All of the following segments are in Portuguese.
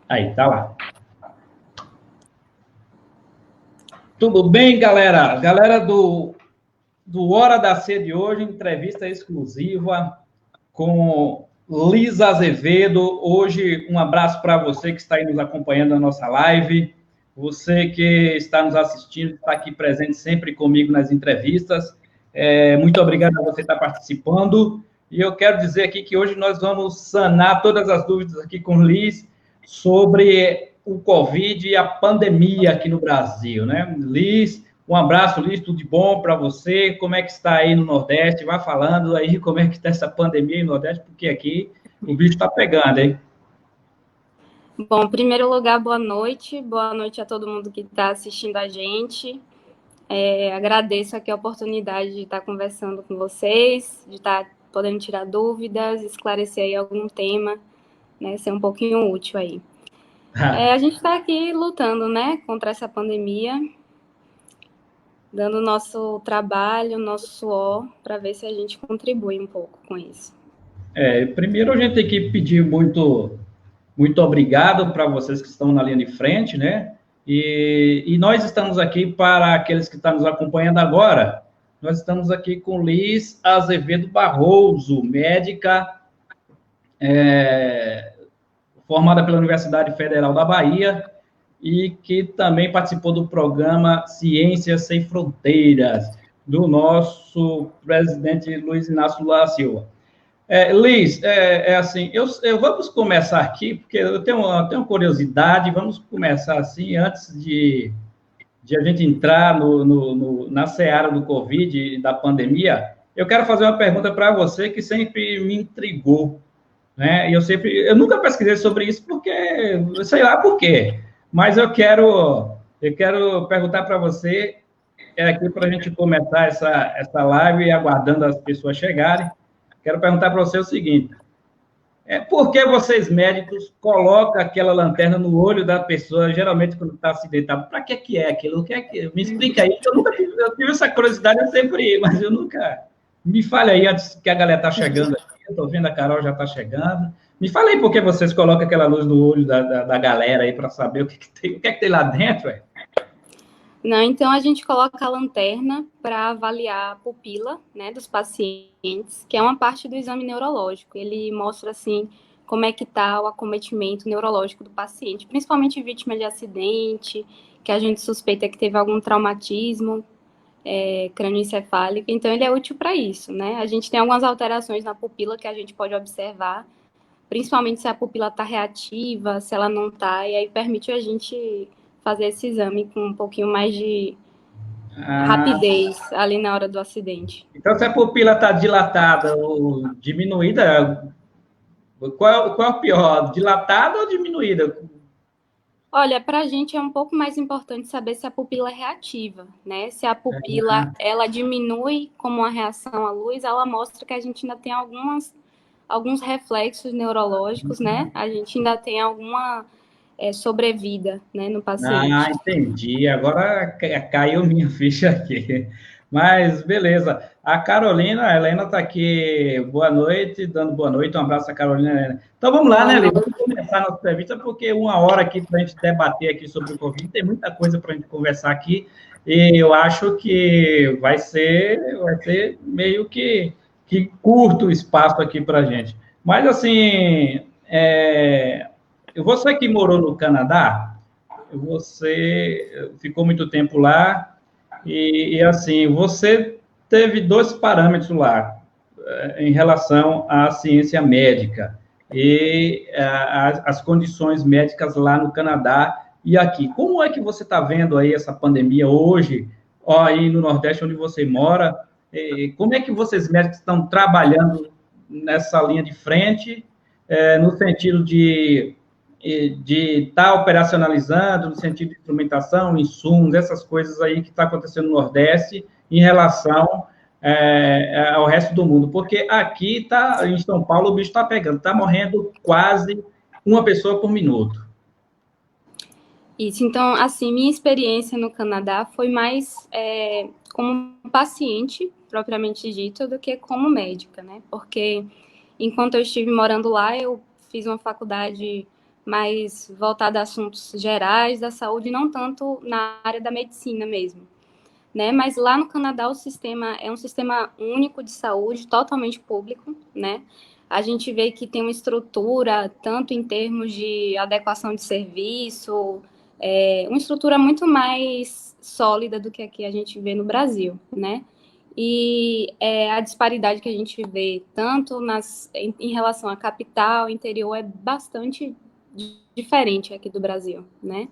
Aí, tá lá. Tudo bem, galera? Galera do Hora da C de hoje, entrevista exclusiva com Lisa Azevedo. Hoje, um abraço para você que está aí nos acompanhando na nossa live. Você que está nos assistindo, está aqui presente sempre comigo nas entrevistas. Muito obrigado a você estar participando. E eu quero dizer aqui que hoje nós vamos sanar todas as dúvidas aqui com Liz sobre o Covid e a pandemia aqui no Brasil, né? Liz, um abraço, Liz, tudo de bom para você? Como é que está aí no Nordeste? Vai falando aí como é que está essa pandemia no Nordeste, porque aqui o bicho está pegando, hein? Bom, em primeiro lugar, boa noite a todo mundo que está assistindo a gente. Agradeço aqui a oportunidade de estar conversando com vocês, de estar podendo tirar dúvidas, esclarecer aí algum tema, né, ser um pouquinho útil aí. A gente está aqui lutando, né, contra essa pandemia, dando nosso trabalho, nosso suor, para ver se a gente contribui um pouco com isso. Primeiro a gente tem que pedir muito obrigado para vocês que estão na linha de frente, né? E nós estamos aqui para aqueles que estão nos acompanhando agora. Nós estamos aqui com Liz Azevedo Barroso, médica, formada pela Universidade Federal da Bahia e que também participou do programa Ciências Sem Fronteiras, do nosso presidente Luiz Inácio Lula da Silva. Liz, assim, vamos começar aqui, porque eu tenho uma curiosidade, vamos começar assim, antes de a gente entrar na seara do Covid e da pandemia, eu quero fazer uma pergunta para você que sempre me intrigou, né? Eu nunca pesquisei sobre isso porque, sei lá por quê, mas eu quero perguntar para você, aqui para a gente começar essa live, aguardando as pessoas chegarem, quero perguntar para você o seguinte: por que vocês médicos colocam aquela lanterna no olho da pessoa, geralmente quando está acidentado? Para que é aquilo? O que é que... Me explica aí, eu tive essa curiosidade, eu sempre, mas eu nunca... Me fale aí, antes que a galera está chegando aqui, eu estou vendo a Carol já está chegando. Me fala aí por que vocês colocam aquela luz no olho da galera aí para saber o que é que tem lá dentro, é? Não, então a gente coloca a lanterna para avaliar a pupila, né, dos pacientes, que é uma parte do exame neurológico. Ele mostra assim como é que está o acometimento neurológico do paciente, principalmente vítima de acidente, que a gente suspeita que teve algum traumatismo crânioencefálico. Então ele é útil para isso, né? A gente tem algumas alterações na pupila que a gente pode observar, principalmente se a pupila está reativa, se ela não está, e aí permite a gente fazer esse exame com um pouquinho mais de Ah, rapidez ali na hora do acidente. então, se a pupila está dilatada ou diminuída, qual é o pior? Dilatada ou diminuída? Olha, para a gente é um pouco mais importante saber se a pupila é reativa, né? Se a pupila ela diminui como uma reação à luz, ela mostra que a gente ainda tem alguns reflexos neurológicos, né? A gente ainda tem alguma sobrevida, né, no Ah, paciente. entendi. Agora caiu minha ficha aqui. Mas beleza. A Carolina, a Helena está aqui. Boa noite, dando boa noite. Um abraço a Carolina, Helena. Então vamos lá, Boa né, Lili? noite. Vamos começar a nossa entrevista, porque uma hora aqui para a gente debater aqui sobre o Covid, tem muita coisa para a gente conversar aqui. E eu acho que vai ser meio que curto o espaço aqui para a gente. Mas assim, você que morou no Canadá. Você ficou muito tempo lá assim, você teve dois parâmetros lá em relação à ciência médica e as condições médicas lá no Canadá e aqui. Como é que você está vendo aí essa pandemia hoje, aí no Nordeste, onde você mora? Como é que vocês médicos estão trabalhando nessa linha de frente, no sentido de estar operacionalizando, no sentido de instrumentação, insumos, essas coisas aí que está acontecendo no Nordeste em relação ao resto do mundo. Porque aqui, em São Paulo, o bicho está pegando, está morrendo quase uma pessoa por minuto. Isso, então, assim, minha experiência no Canadá foi mais como paciente, propriamente dito, do que como médica, né? Porque enquanto eu estive morando lá, eu fiz uma faculdade mais voltada a assuntos gerais da saúde, não tanto na área da medicina mesmo, né? Mas lá no Canadá o sistema é um sistema único de saúde, totalmente público, né? A gente vê que tem uma estrutura, tanto em termos de adequação de serviço, uma estrutura muito mais sólida do que aqui a gente vê no Brasil, né? E a disparidade que a gente vê tanto em relação à capital, interior, é bastante diferente aqui do Brasil, né?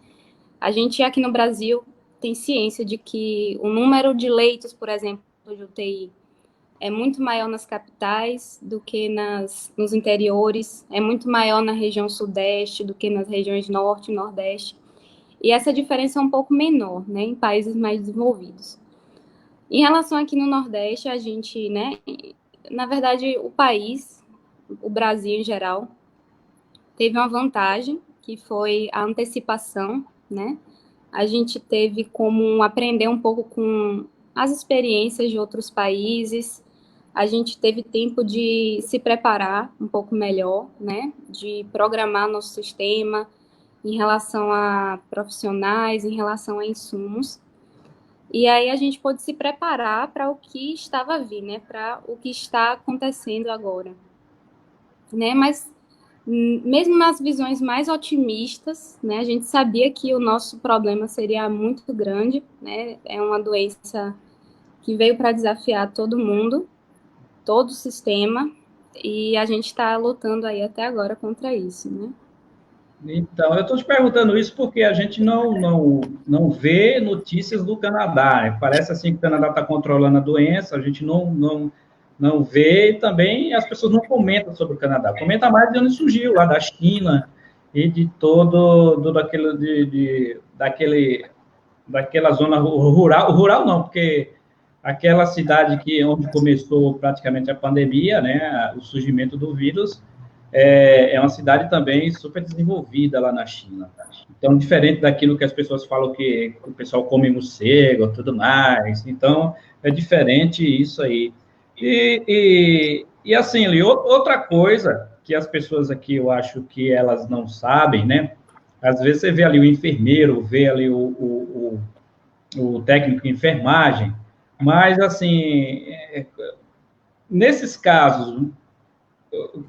A gente aqui no Brasil tem ciência de que o número de leitos, por exemplo, de UTI, é muito maior nas capitais do que nos interiores, é muito maior na região sudeste do que nas regiões norte e nordeste. E essa diferença é um pouco menor, né, em países mais desenvolvidos. Em relação aqui no Nordeste, a gente, né, na verdade, o país, o Brasil em geral, teve uma vantagem, que foi a antecipação, né? A gente teve como aprender um pouco com as experiências de outros países, a gente teve tempo de se preparar um pouco melhor, né? De programar nosso sistema em relação a profissionais, em relação a insumos. E aí a gente pôde se preparar para o que estava a vir, né? Para o que está acontecendo agora, né? Mas mesmo nas visões mais otimistas, né? A gente sabia que o nosso problema seria muito grande, né? É uma doença que veio para desafiar todo mundo, todo o sistema, e a gente está lutando aí até agora contra isso, né? Então, eu estou te perguntando isso porque a gente não vê notícias do Canadá, né? Parece assim que o Canadá está controlando a doença, a gente não vê, e também as pessoas não comentam sobre o Canadá. Comenta mais de onde surgiu, lá da China, e de todo aquele, daquela zona rural não, porque aquela cidade onde começou praticamente a pandemia, né, o surgimento do vírus, é uma cidade também super desenvolvida lá na China. Então, diferente daquilo que as pessoas falam que o pessoal come morcego e tudo mais. Então, é diferente isso aí. E assim, Li, outra coisa que as pessoas aqui, eu acho que elas não sabem, né? Às vezes você vê ali o enfermeiro, vê ali o técnico de enfermagem, mas, assim, nesses casos,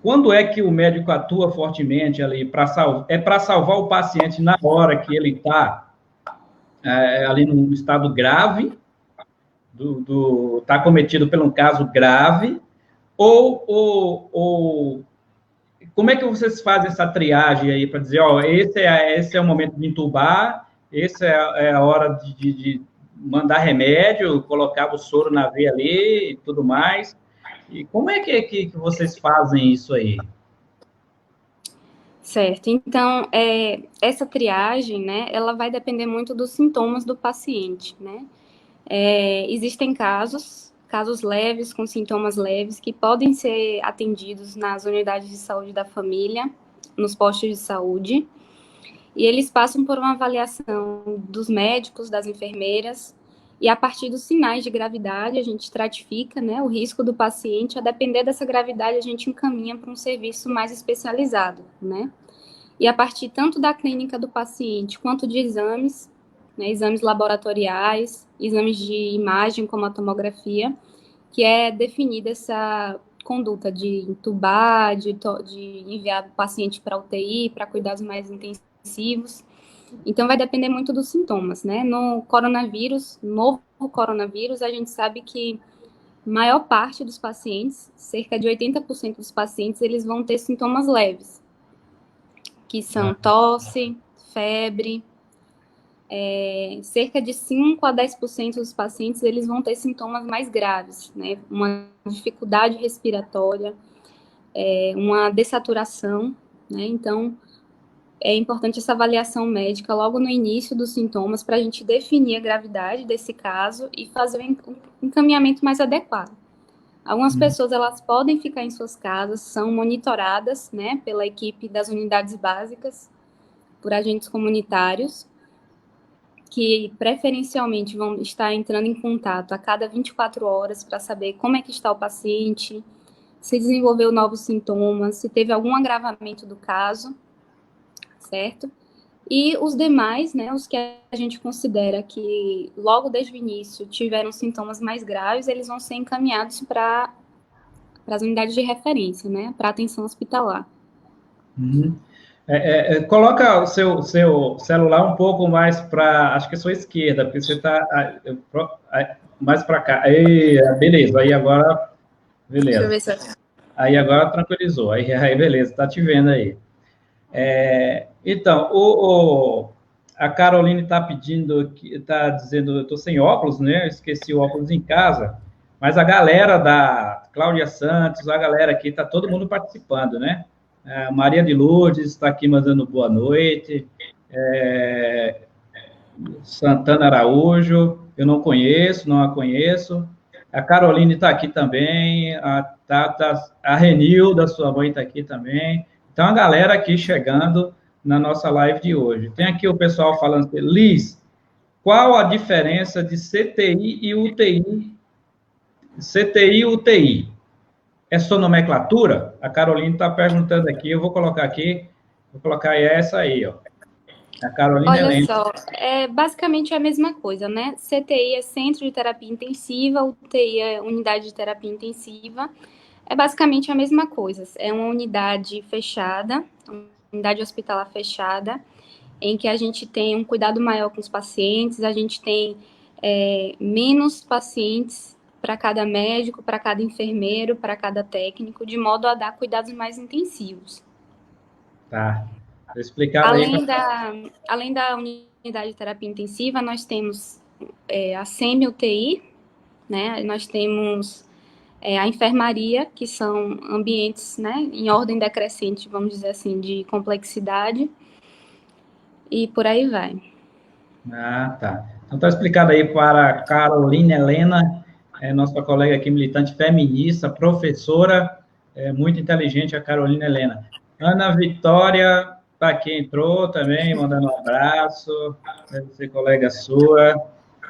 quando é que o médico atua fortemente ali para salvar o paciente na hora que ele está ali num estado grave, está cometido por um caso grave, ou como é que vocês fazem essa triagem aí para dizer, ó, esse é o momento de intubar, esse é a hora de mandar remédio, colocar o soro na veia ali e tudo mais? E como é que vocês fazem isso aí? Certo. Então, essa triagem, né, ela vai depender muito dos sintomas do paciente, né? Existem casos leves, com sintomas leves, que podem ser atendidos nas unidades de saúde da família, nos postos de saúde, e eles passam por uma avaliação dos médicos, das enfermeiras, e a partir dos sinais de gravidade, a gente estratifica, né, o risco do paciente. A depender dessa gravidade, a gente encaminha para um serviço mais especializado, né? E a partir tanto da clínica do paciente quanto de exames, né, exames laboratoriais, exames de imagem, como a tomografia, que é definida essa conduta de entubar, de enviar o paciente para UTI, para cuidados mais intensivos. Então, vai depender muito dos sintomas, né? No novo coronavírus, a gente sabe que maior parte dos pacientes, cerca de 80% dos pacientes, eles vão ter sintomas leves, que são tosse, febre. Cerca de 5 a 10% dos pacientes, eles vão ter sintomas mais graves, né? Uma dificuldade respiratória, uma dessaturação, né? Então, é importante essa avaliação médica logo no início dos sintomas para a gente definir a gravidade desse caso e fazer um encaminhamento mais adequado. Algumas pessoas, elas podem ficar em suas casas, são monitoradas, né, pela equipe das unidades básicas, por agentes comunitários, que preferencialmente vão estar entrando em contato a cada 24 horas para saber como é que está o paciente, se desenvolveu novos sintomas, se teve algum agravamento do caso. certo? E os demais, né, os que a gente considera que logo desde o início tiveram sintomas mais graves, eles vão ser encaminhados para as unidades de referência, né, para atenção hospitalar. Uhum. Coloca o seu celular um pouco mais para, acho que a sua esquerda, porque você está mais para cá. Aí, beleza, aí agora, Deixa eu beleza. ver se eu... Aí agora tranquilizou, aí beleza, está te vendo aí. Então, a Caroline está pedindo, está dizendo, eu estou sem óculos, né? Eu esqueci o óculos em casa, mas a galera da Cláudia Santos, a galera aqui, está todo mundo participando, né? Maria de Lourdes está aqui mandando boa noite. Santana Araújo, eu não conheço, não a conheço. A Caroline está aqui também, a Tata, a Renilda, sua mãe está aqui também. Então, a galera aqui chegando na nossa live de hoje. Tem aqui o pessoal falando, Liz, qual a diferença de CTI e UTI? CTI e UTI. É só nomenclatura? A Caroline está perguntando aqui, eu vou colocar essa aí, ó. A Caroline Olha Helena. só, é basicamente a mesma coisa, né? CTI é Centro de Terapia Intensiva, UTI é Unidade de Terapia Intensiva. É basicamente a mesma coisa. É uma unidade fechada, uma unidade hospitalar fechada, em que a gente tem um cuidado maior com os pacientes, a gente tem menos pacientes para cada médico, para cada enfermeiro, para cada técnico, de modo a dar cuidados mais intensivos. Tá. Explicado Além da unidade de terapia intensiva, nós temos a semi-UTI, né? Nós temos a enfermaria, que são ambientes, né, em ordem decrescente, vamos dizer assim, de complexidade, e por aí vai. Ah, tá. Então, está explicado aí para a Carolina Helena, nossa colega aqui, militante feminista, professora, muito inteligente, a Carolina Helena. Ana Vitória, está aqui, entrou também, mandando um abraço, deve ser colega sua.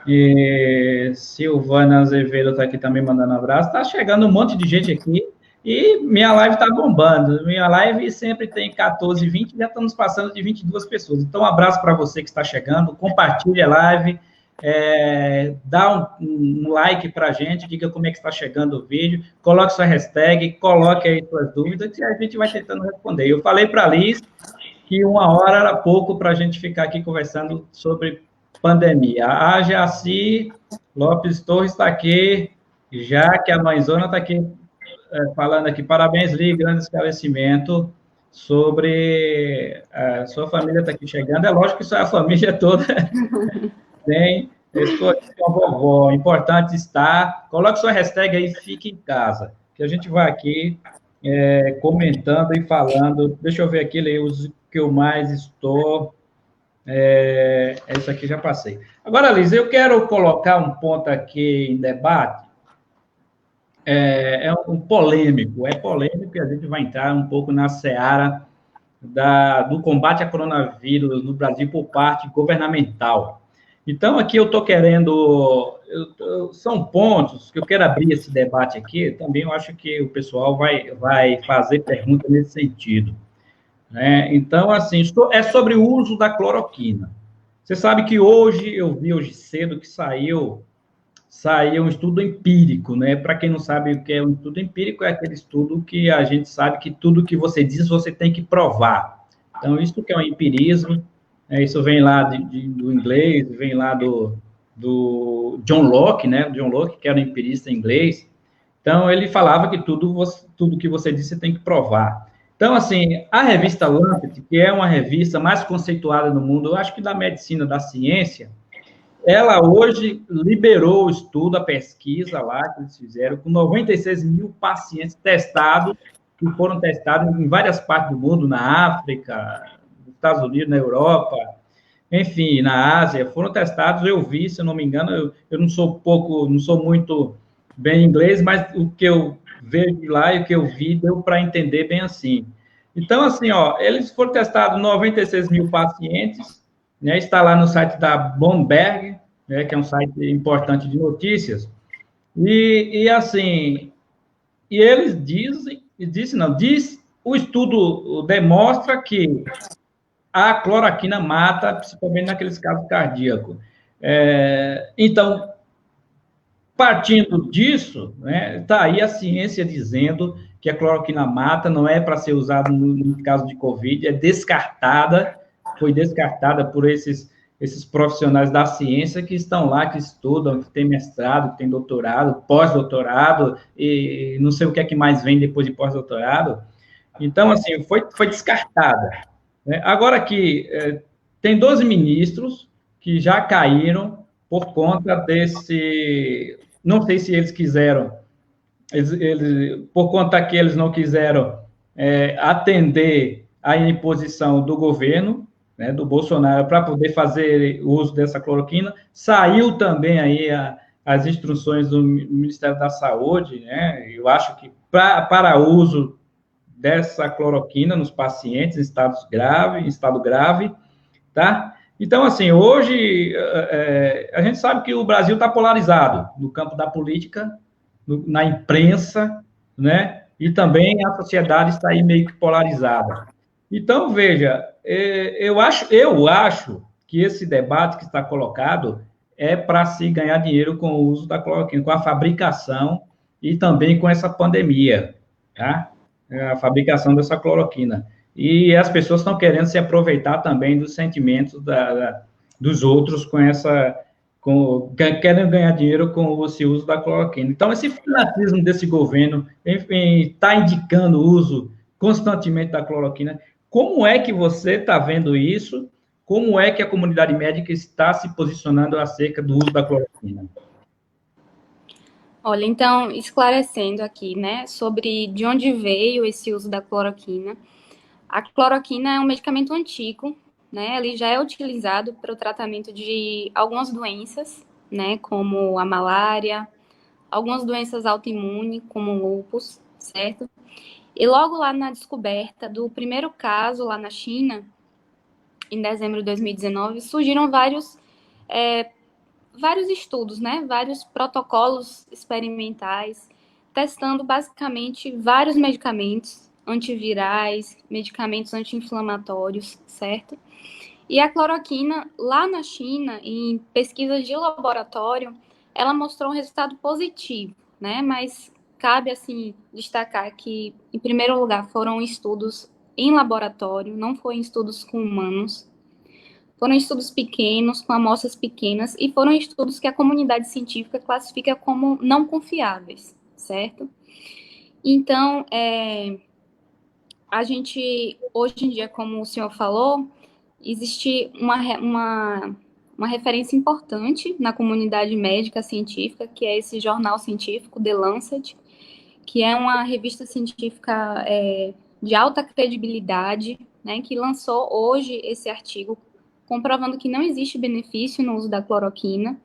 E Silvana Azevedo está aqui também, mandando um abraço. Está chegando um monte de gente aqui. E minha live está bombando. Minha live sempre tem 14, 20, já estamos passando de 22 pessoas. Então, um abraço para você que está chegando, compartilhe a live, dá um like para a gente, diga como é que está chegando o vídeo, coloque sua hashtag, coloque aí suas dúvidas, e a gente vai tentando responder. Eu falei para a Liz que 1 hora era pouco para a gente ficar aqui conversando sobre pandemia. A Jaci Lopes Torres está aqui, já que a mãezona está aqui, falando aqui, parabéns, Li, grande esclarecimento sobre a sua família está aqui chegando. É lógico que isso é a família toda. Tem, eu estou aqui com a vovó. Importante estar. Coloque sua hashtag aí, fique em casa, que a gente vai aqui comentando e falando. Deixa eu ver aqui, Li, os que eu mais estou. Isso aqui já passei. Agora, Liz, eu quero colocar um ponto aqui em debate. Um polêmico, e a gente vai entrar um pouco na seara do combate a coronavírus no Brasil por parte governamental. Então, aqui eu estou querendo... são pontos que eu quero abrir esse debate aqui, também eu acho que o pessoal vai fazer pergunta nesse sentido. Né? Então, assim, é sobre o uso da cloroquina. Você sabe que eu vi hoje cedo que saiu um estudo empírico, né? Para quem não sabe o que é um estudo empírico, é aquele estudo que a gente sabe que tudo que você diz, você tem que provar. Então, isso que é um empirismo, isso vem lá do inglês, vem lá do John Locke, né? John Locke, que era um empirista inglês. Então, ele falava que tudo que você diz, você tem que provar. Então, assim, a revista Lancet, que é uma revista mais conceituada no mundo, eu acho que da medicina, da ciência, ela hoje liberou o estudo, a pesquisa lá que eles fizeram, com 96 mil pacientes testados, que foram testados em várias partes do mundo, na África, nos Estados Unidos, na Europa, enfim, na Ásia, foram testados, eu vi, se eu não me engano, eu não sou muito bem inglês, mas o que eu vejo lá e o que eu vi deu para entender bem assim. Então, assim, eles foram testados 96 mil pacientes, né, está lá no site da Bloomberg, né, que é um site importante de notícias, e assim, e eles diz, o estudo demonstra que a cloroquina mata, principalmente naqueles casos cardíacos. Então, partindo disso, está aí a ciência dizendo que a cloroquina mata, não é para ser usada no caso de Covid, é descartada, foi descartada por esses profissionais da ciência que estão lá, que estudam, que têm mestrado, que têm doutorado, pós-doutorado, e não sei o que é que mais vem depois de pós-doutorado. Então, assim, foi descartada. Agora que tem 12 ministros que já caíram por conta desse... Não sei se eles quiseram, por conta que eles não quiseram atender à imposição do governo, do Bolsonaro, para poder fazer o uso dessa cloroquina. Saiu também aí as instruções do Ministério da Saúde, eu acho que para uso dessa cloroquina nos pacientes em estado grave, tá? Então, assim, hoje a gente sabe que o Brasil está polarizado no campo da política, na imprensa, né? E também a sociedade está aí meio que polarizada. Então, veja, eu acho que esse debate que está colocado é para se ganhar dinheiro com o uso da cloroquina, com a fabricação e também com essa pandemia, tá? A fabricação dessa cloroquina. E as pessoas estão querendo se aproveitar também dos sentimentos dos outros querem ganhar dinheiro com esse uso da cloroquina. Então, esse fanatismo desse governo está indicando o uso constantemente da cloroquina. Como é que você está vendo isso? Como é que a comunidade médica está se posicionando acerca do uso da cloroquina? Olha, então, esclarecendo aqui, né, sobre de onde veio esse uso da cloroquina. A cloroquina é um medicamento antigo, né, ele já é utilizado para o tratamento de algumas doenças, né, como a malária, algumas doenças autoimunes, como o lúpus, certo? E logo lá na descoberta do primeiro caso lá na China, em dezembro de 2019, surgiram vários estudos, né? Vários protocolos experimentais, testando basicamente vários medicamentos antivirais, medicamentos anti-inflamatórios, certo? E a cloroquina, lá na China, em pesquisas de laboratório, ela mostrou um resultado positivo, né? Mas cabe, assim, destacar que, em primeiro lugar, foram estudos em laboratório, não foram estudos com humanos. Foram estudos pequenos, com amostras pequenas, e foram estudos que a comunidade científica classifica como não confiáveis, certo? Então, a gente, hoje em dia, como o senhor falou, existe uma referência importante na comunidade médica científica, que é esse jornal científico, The Lancet, que é uma revista científica de alta credibilidade, né, que lançou hoje esse artigo comprovando que não existe benefício no uso da cloroquina,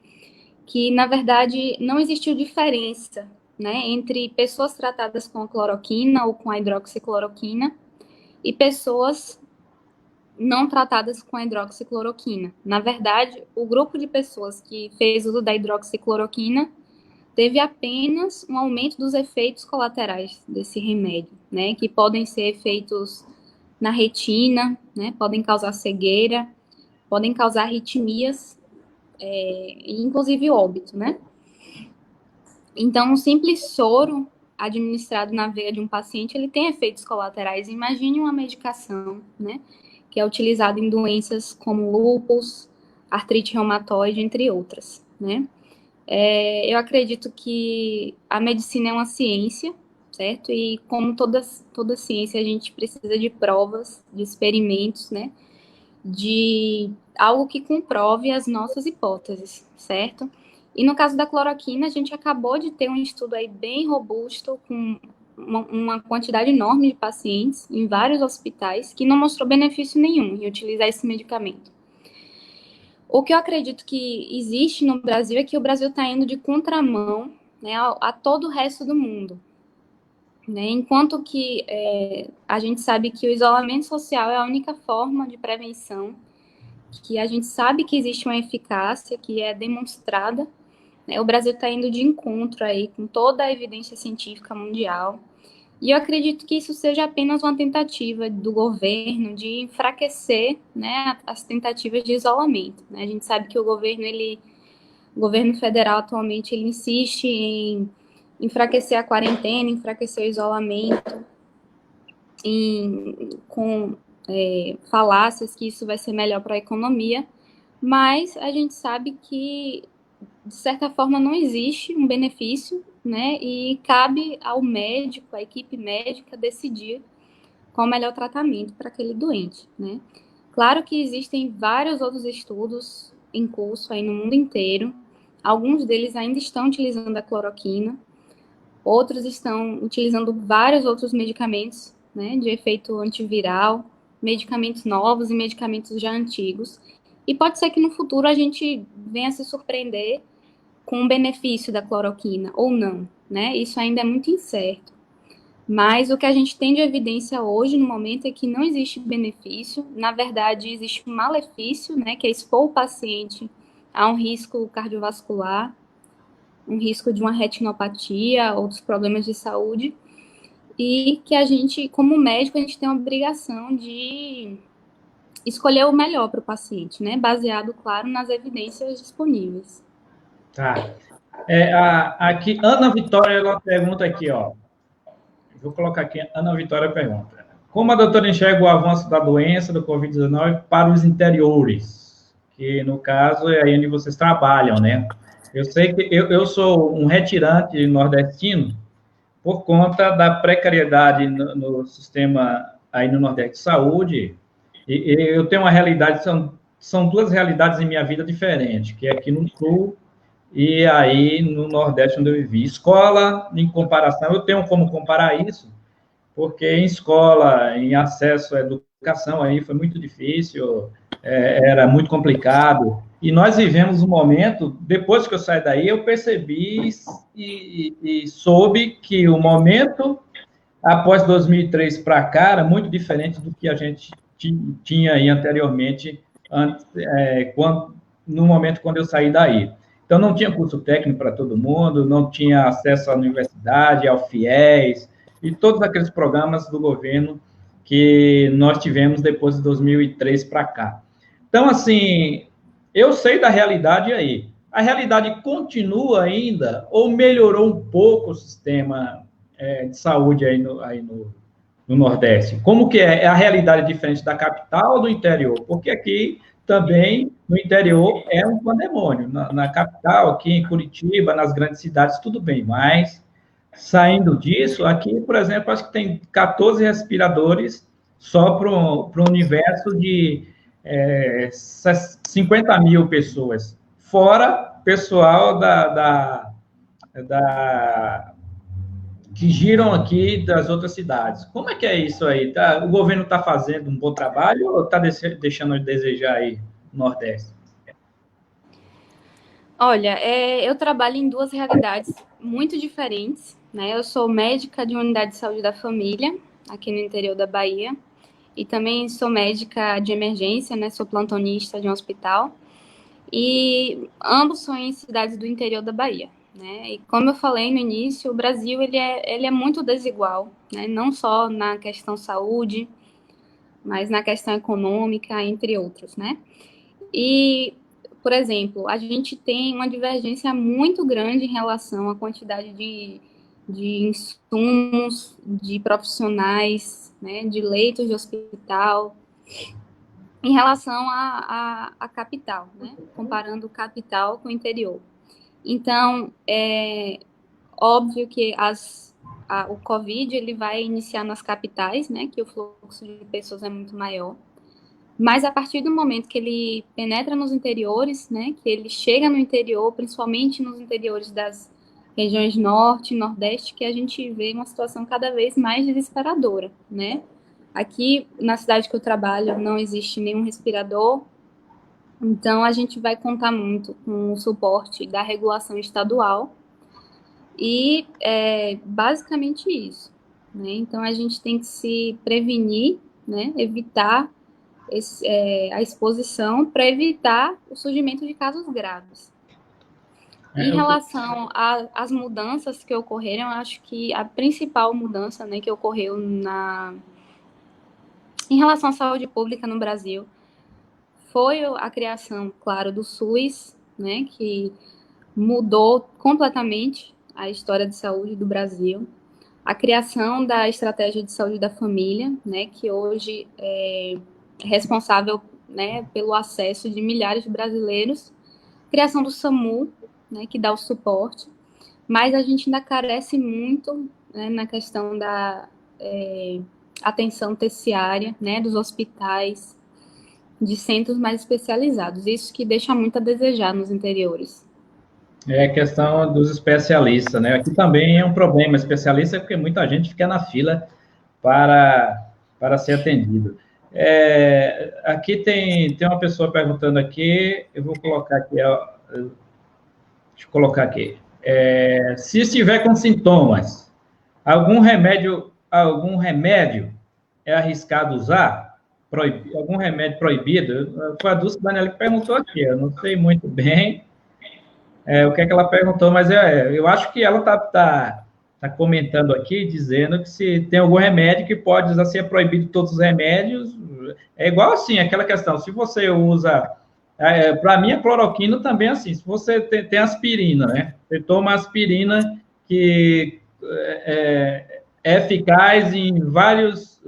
que, na verdade, não existiu diferença, né, entre pessoas tratadas com a cloroquina ou com a hidroxicloroquina e pessoas não tratadas com a hidroxicloroquina. Na verdade, o grupo de pessoas que fez uso da hidroxicloroquina teve apenas um aumento dos efeitos colaterais desse remédio, né, que podem ser efeitos na retina, né, podem causar cegueira, podem causar arritmias, inclusive óbito, né? Então, um simples soro administrado na veia de um paciente, ele tem efeitos colaterais. Imagine uma medicação, né, que é utilizada em doenças como lúpus, artrite reumatoide, entre outras, né? Eu acredito que a medicina é uma ciência, certo? E como toda ciência, a gente precisa de provas, de experimentos, né? De algo que comprove as nossas hipóteses, certo? E no caso da cloroquina, a gente acabou de ter um estudo aí bem robusto, com uma quantidade enorme de pacientes em vários hospitais, que não mostrou benefício nenhum em utilizar esse medicamento. O que eu acredito que existe no Brasil é que o Brasil está indo de contramão, né, a todo o resto do mundo. Né? Enquanto que a gente sabe que o isolamento social é a única forma de prevenção, que a gente sabe que existe uma eficácia que é demonstrada, né? O Brasil está indo de encontro aí com toda a evidência científica mundial, E eu acredito que isso seja apenas uma tentativa do governo de enfraquecer, né, as tentativas de isolamento, né? A gente sabe que o governo federal atualmente ele insiste em enfraquecer a quarentena, enfraquecer o isolamento, com falácias que isso vai ser melhor para a economia, mas a gente sabe que, de certa forma, não existe um benefício, né? E cabe ao médico, à equipe médica, decidir qual o melhor tratamento para aquele doente, né? Claro que existem vários outros estudos em curso aí no mundo inteiro, alguns deles ainda estão utilizando a cloroquina, outros estão utilizando vários outros medicamentos, né, de efeito antiviral, medicamentos novos e medicamentos já antigos. E pode ser que no futuro a gente venha se surpreender com o benefício da cloroquina ou não, né? Isso ainda é muito incerto. Mas o que a gente tem de evidência hoje, no momento, é que não existe benefício. Na verdade, existe um malefício, né, que é expor o paciente a um risco cardiovascular, um risco de uma retinopatia, outros problemas de saúde, e que a gente, como médico, a gente tem a obrigação de escolher o melhor para o paciente, né? Baseado, claro, nas evidências disponíveis. Tá. Aqui, Ana Vitória, ela pergunta aqui, ó. Vou colocar aqui, Ana Vitória pergunta. Como a doutora enxerga o avanço da doença do Covid-19 para os interiores? Que, no caso, é aí onde vocês trabalham, né? Eu sei que eu sou um retirante nordestino por conta da precariedade no sistema aí no Nordeste de saúde. E eu tenho uma realidade, são duas realidades em minha vida diferentes, que é aqui no Sul e aí no Nordeste, onde eu vivi. Escola, em comparação, eu tenho como comparar isso, porque em escola, em acesso à educação, aí foi muito difícil, era muito complicado. E nós vivemos um momento, depois que eu saí daí, eu percebi e soube que o momento, após 2003 para cá, era muito diferente do que a gente tinha aí anteriormente, antes, no momento quando eu saí daí. Então, não tinha curso técnico para todo mundo, não tinha acesso à universidade, ao FIES, e todos aqueles programas do governo que nós tivemos depois de 2003 para cá. Então, assim, eu sei da realidade aí. A realidade continua ainda ou melhorou um pouco o sistema de saúde no Nordeste? Como que é? É a realidade diferente da capital ou do interior? Porque aqui também, no interior, é um pandemônio. Na capital, aqui em Curitiba, nas grandes cidades, tudo bem, mas saindo disso, aqui, por exemplo, acho que tem 14 respiradores só para o universo de 50 mil pessoas, fora pessoal que giram aqui das outras cidades. Como é que é isso aí? O governo está fazendo um bom trabalho ou está deixando a desejar aí no Nordeste? Olha, eu trabalho em duas realidades muito diferentes, né? Eu sou médica de uma unidade de saúde da família, aqui no interior da Bahia, e também sou médica de emergência, né? Sou plantonista de um hospital, e ambos são em cidades do interior da Bahia, né? E como eu falei no início, o Brasil ele é muito desigual, né? Não só na questão saúde, mas na questão econômica, entre outros, né? E, por exemplo, a gente tem uma divergência muito grande em relação à quantidade de insumos, de profissionais, né, de leitos de hospital, em relação à capital, né, comparando capital com o interior. Então, é óbvio que o Covid ele vai iniciar nas capitais, né, que o fluxo de pessoas é muito maior. Mas a partir do momento que ele penetra nos interiores, né, que ele chega no interior, principalmente nos interiores das regiões norte e nordeste, que a gente vê uma situação cada vez mais desesperadora, né? Aqui na cidade que eu trabalho não existe nenhum respirador, então a gente vai contar muito com o suporte da regulação estadual e basicamente isso, né? Então a gente tem que se prevenir, né, evitar a exposição para evitar o surgimento de casos graves. Em relação às mudanças que ocorreram, eu acho que a principal mudança, né, que ocorreu em relação à saúde pública no Brasil foi a criação, claro, do SUS, né, que mudou completamente a história de saúde do Brasil. A criação da estratégia de saúde da família, né, que hoje é responsável, né, pelo acesso de milhares de brasileiros. Criação do SAMU, né, que dá o suporte, mas a gente ainda carece muito, né, na questão da atenção terciária, né, dos hospitais, de centros mais especializados. Isso que deixa muito a desejar nos interiores. É a questão dos especialistas, né? Aqui também é um problema especialista, porque muita gente fica na fila para ser atendido. Aqui tem uma pessoa perguntando aqui, eu vou colocar aqui, deixa eu colocar aqui. Se estiver com sintomas, algum remédio é arriscado usar? Algum remédio proibido? Foi a Dulce Daniela que perguntou aqui, eu não sei muito bem o que é que ela perguntou, mas eu acho que ela tá comentando aqui, dizendo que se tem algum remédio que pode usar, se é proibido todos os remédios, é igual assim, aquela questão, se você usa, para mim a cloroquina também é assim, se você tem aspirina, né, você toma aspirina que é eficaz em vários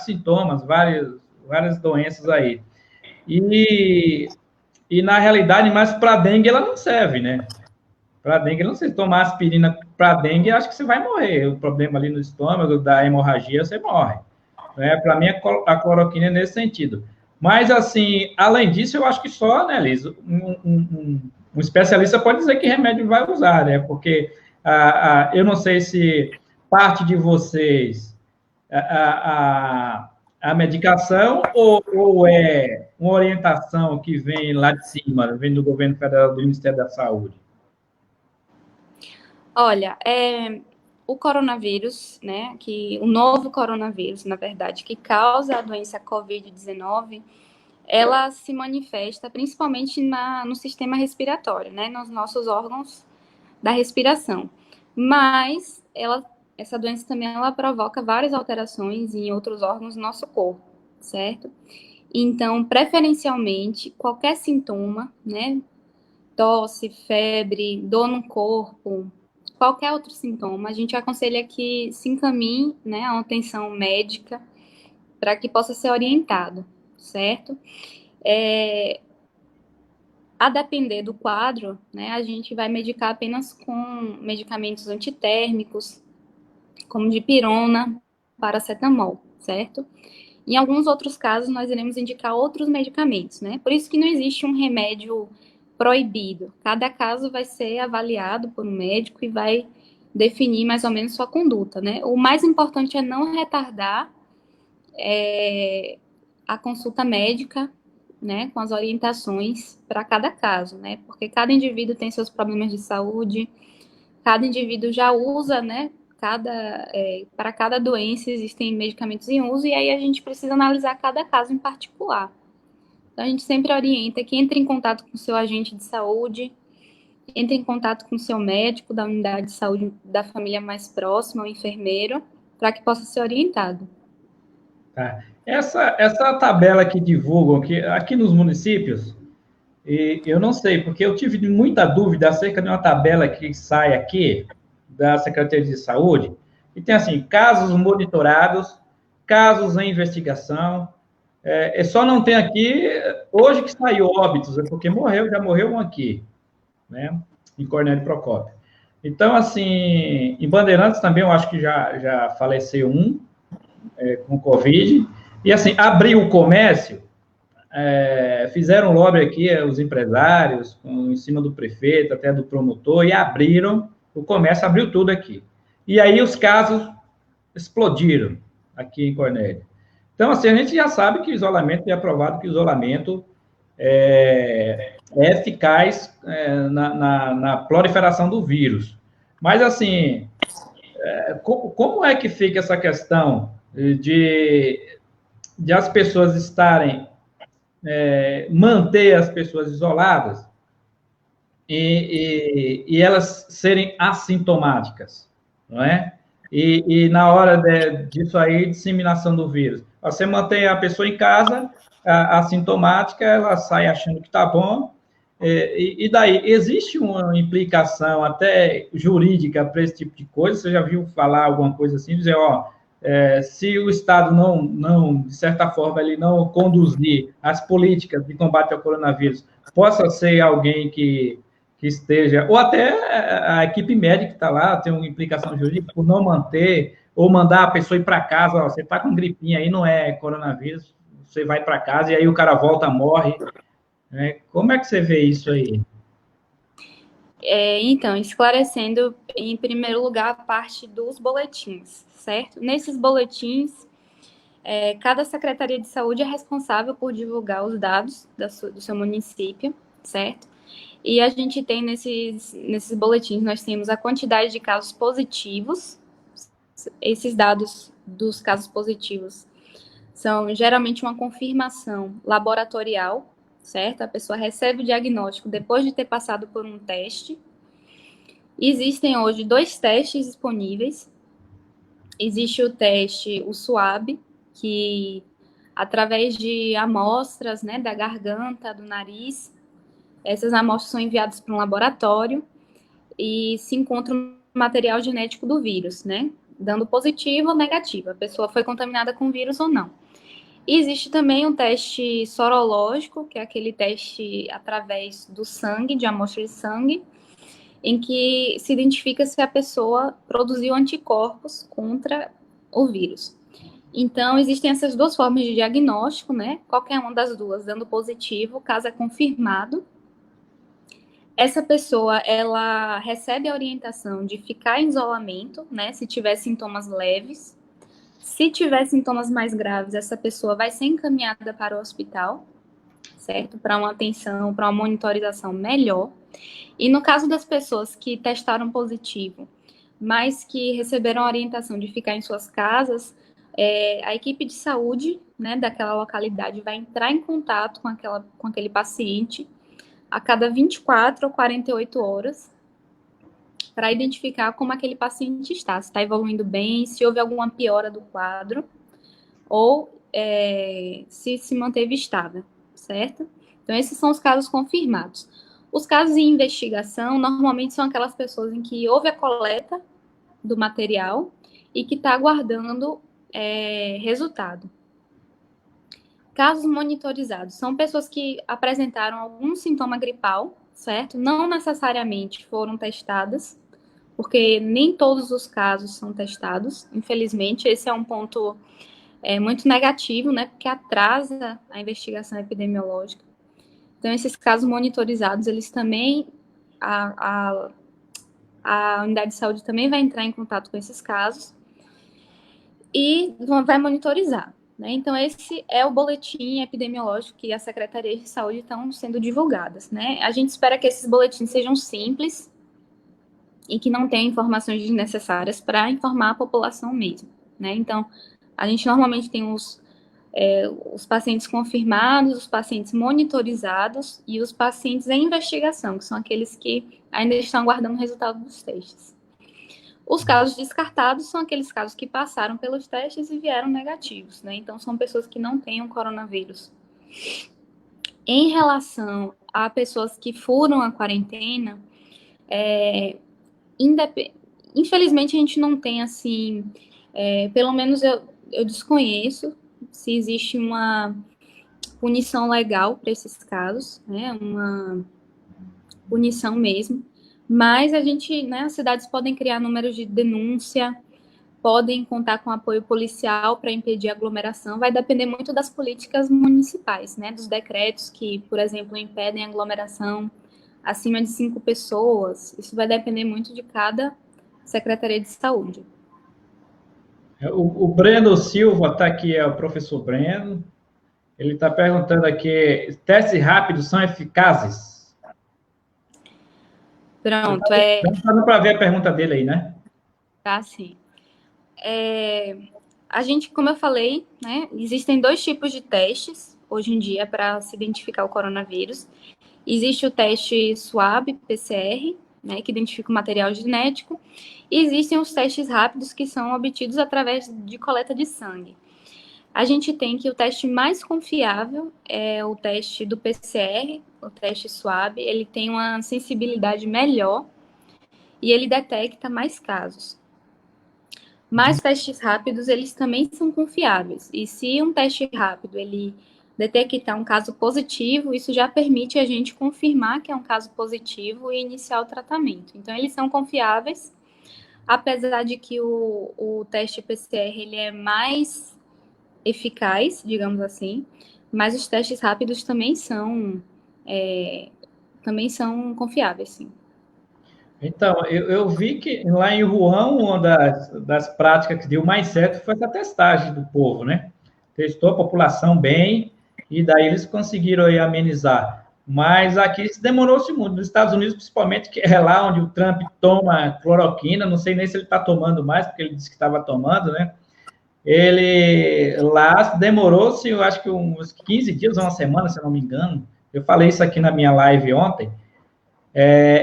sintomas, várias doenças aí, e na realidade, mas para dengue ela não serve, né? Para dengue, não sei, tomar aspirina para dengue, acho que você vai morrer. O problema ali no estômago, da hemorragia, você morre. Né? Para mim, a cloroquina é nesse sentido. Mas, assim, além disso, eu acho que só, né, Liz, um especialista pode dizer que remédio vai usar, né? Porque eu não sei se parte de vocês a medicação ou é uma orientação que vem lá de cima, vem do governo federal, do Ministério da Saúde? Olha, o coronavírus, né, o novo coronavírus, na verdade, que causa a doença COVID-19, ela se manifesta principalmente no sistema respiratório, né, nos nossos órgãos da respiração. Mas essa doença também ela provoca várias alterações em outros órgãos do nosso corpo, certo? Então, preferencialmente, qualquer sintoma, né, tosse, febre, dor no corpo, qualquer outro sintoma, a gente aconselha que se encaminhe, né, a uma atenção médica para que possa ser orientado, certo? A depender do quadro, né, a gente vai medicar apenas com medicamentos antitérmicos, como dipirona, paracetamol, certo? Em alguns outros casos, nós iremos indicar outros medicamentos, né? Por isso que não existe um remédio proibido. Cada caso vai ser avaliado por um médico e vai definir mais ou menos sua conduta, né? O mais importante é não retardar a consulta médica, né, com as orientações para cada caso, né? Porque cada indivíduo tem seus problemas de saúde, cada indivíduo já usa, né? Para cada doença existem medicamentos em uso, e aí a gente precisa analisar cada caso em particular. Então, a gente sempre orienta que entre em contato com o seu agente de saúde, entre em contato com o seu médico da unidade de saúde da família mais próxima, o enfermeiro, para que possa ser orientado. Tá. Essa tabela que divulgam aqui nos municípios, eu não sei, porque eu tive muita dúvida acerca de uma tabela que sai aqui, da Secretaria de Saúde, e tem assim, casos monitorados, casos em investigação, só não tem aqui, hoje que saiu óbitos, porque já morreu um aqui, né, em Cornélio Procópio. Então, assim, em Bandeirantes também eu acho que já faleceu um, com Covid, e assim, abriu o comércio, fizeram lobby aqui, os empresários, em cima do prefeito, até do promotor, e abriram, o comércio abriu tudo aqui. E aí os casos explodiram aqui em Cornélio. Então, assim, a gente já sabe que o isolamento, é aprovado que o isolamento é eficaz na proliferação do vírus. Mas, assim, como é que fica essa questão de as pessoas estarem, manter as pessoas isoladas, e elas serem assintomáticas, não é? E na hora disso aí, disseminação do vírus. Você mantém a pessoa em casa, assintomática, ela sai achando que está bom, e daí, existe uma implicação até jurídica para esse tipo de coisa? Você já viu falar alguma coisa assim, dizer, ó, se o Estado não, de certa forma, ele não conduzir as políticas de combate ao coronavírus, possa ser alguém que esteja, ou até a equipe médica que está lá, tem uma implicação jurídica por não manter, ou mandar a pessoa ir para casa, ó, você está com gripinha aí, não é coronavírus, você vai para casa e aí o cara volta, morre. Como é que você vê isso aí? Então, esclarecendo, em primeiro lugar, a parte dos boletins, certo? Nesses boletins, cada Secretaria de Saúde é responsável por divulgar os dados do seu município, certo? E a gente tem nesses boletins, nós temos a quantidade de casos positivos. Esses dados dos casos positivos são geralmente uma confirmação laboratorial, certo? A pessoa recebe o diagnóstico depois de ter passado por um teste. Existem hoje 2 testes disponíveis. Existe o teste, o SWAB, que através de amostras, né, da garganta, do nariz, essas amostras são enviadas para um laboratório e se encontra o material genético do vírus, né, dando positivo ou negativo. A pessoa foi contaminada com vírus ou não. E existe também um teste sorológico, que é aquele teste através do sangue, de amostra de sangue, em que se identifica se a pessoa produziu anticorpos contra o vírus. Então, existem essas 2 formas de diagnóstico, né? Qualquer uma das duas dando positivo, caso é confirmado. Essa pessoa, ela recebe a orientação de ficar em isolamento, né? Se tiver sintomas leves. Se tiver sintomas mais graves, essa pessoa vai ser encaminhada para o hospital, certo? Para uma atenção, para uma monitorização melhor. E no caso das pessoas que testaram positivo, mas que receberam a orientação de ficar em suas casas, a equipe de saúde, né, daquela localidade vai entrar em contato com aquele paciente a cada 24 ou 48 horas para identificar como aquele paciente está, se está evoluindo bem, se houve alguma piora do quadro ou se manteve estável, certo? Então, esses são os casos confirmados. Os casos em investigação, normalmente, são aquelas pessoas em que houve a coleta do material e que está aguardando resultado. Casos monitorizados são pessoas que apresentaram algum sintoma gripal, certo? Não necessariamente foram testadas, porque nem todos os casos são testados. Infelizmente, esse é um ponto muito negativo, né? Porque atrasa a investigação epidemiológica. Então, esses casos monitorizados, eles também, a unidade de saúde também vai entrar em contato com esses casos e vai monitorizar, né? Então, esse é o boletim epidemiológico que a Secretaria de Saúde estão sendo divulgadas, né? A gente espera que esses boletins sejam simples e que não tenham informações desnecessárias para informar a população mesmo, né? Então, a gente normalmente tem os pacientes confirmados, os pacientes monitorizados e os pacientes em investigação, que são aqueles que ainda estão aguardando o resultado dos testes. Os casos descartados são aqueles casos que passaram pelos testes e vieram negativos, né? Então, são pessoas que não têm o coronavírus. Em relação a pessoas que foram à quarentena, infelizmente, a gente não tem, assim, pelo menos eu desconheço se existe uma punição legal para esses casos, né, uma punição mesmo, mas a gente, né, as cidades podem criar números de denúncia, podem contar com apoio policial para impedir a aglomeração, vai depender muito das políticas municipais, né, dos decretos que, por exemplo, impedem a aglomeração acima de 5 pessoas, isso vai depender muito de cada Secretaria de Saúde. O Breno Silva está aqui, é o professor Breno. Ele está perguntando aqui: testes rápidos são eficazes? Pronto, Estamos fazendo para ver a pergunta dele aí, né? Tá, sim. A gente, como eu falei, né, existem 2 tipos de testes. hoje em dia para se identificar o coronavírus. Existe o teste SWAB-PCR, né, que identifica o material genético, e existem os testes rápidos que são obtidos através de coleta de sangue. A gente tem que o teste mais confiável é o teste do PCR, o teste SWAB, ele tem uma sensibilidade melhor e ele detecta mais casos. Mas testes rápidos, eles também são confiáveis. E se um teste rápido, ele detectar um caso positivo, isso já permite a gente confirmar que é um caso positivo e iniciar o tratamento. Então, eles são confiáveis, apesar de que o teste PCR, ele é mais eficaz, digamos assim, mas os testes rápidos também são confiáveis, sim. Então, eu vi que lá em Wuhan, uma das práticas que deu mais certo foi essa testagem do povo, né? Testou a população bem e daí eles conseguiram aí amenizar. Mas aqui demorou-se muito, nos Estados Unidos principalmente, que é lá onde o Trump toma cloroquina, não sei nem se ele está tomando mais, porque ele disse que estava tomando, né? Ele lá demorou-se, eu acho que uns 15 dias, uma semana, se eu não me engano. Eu falei isso aqui na minha live ontem.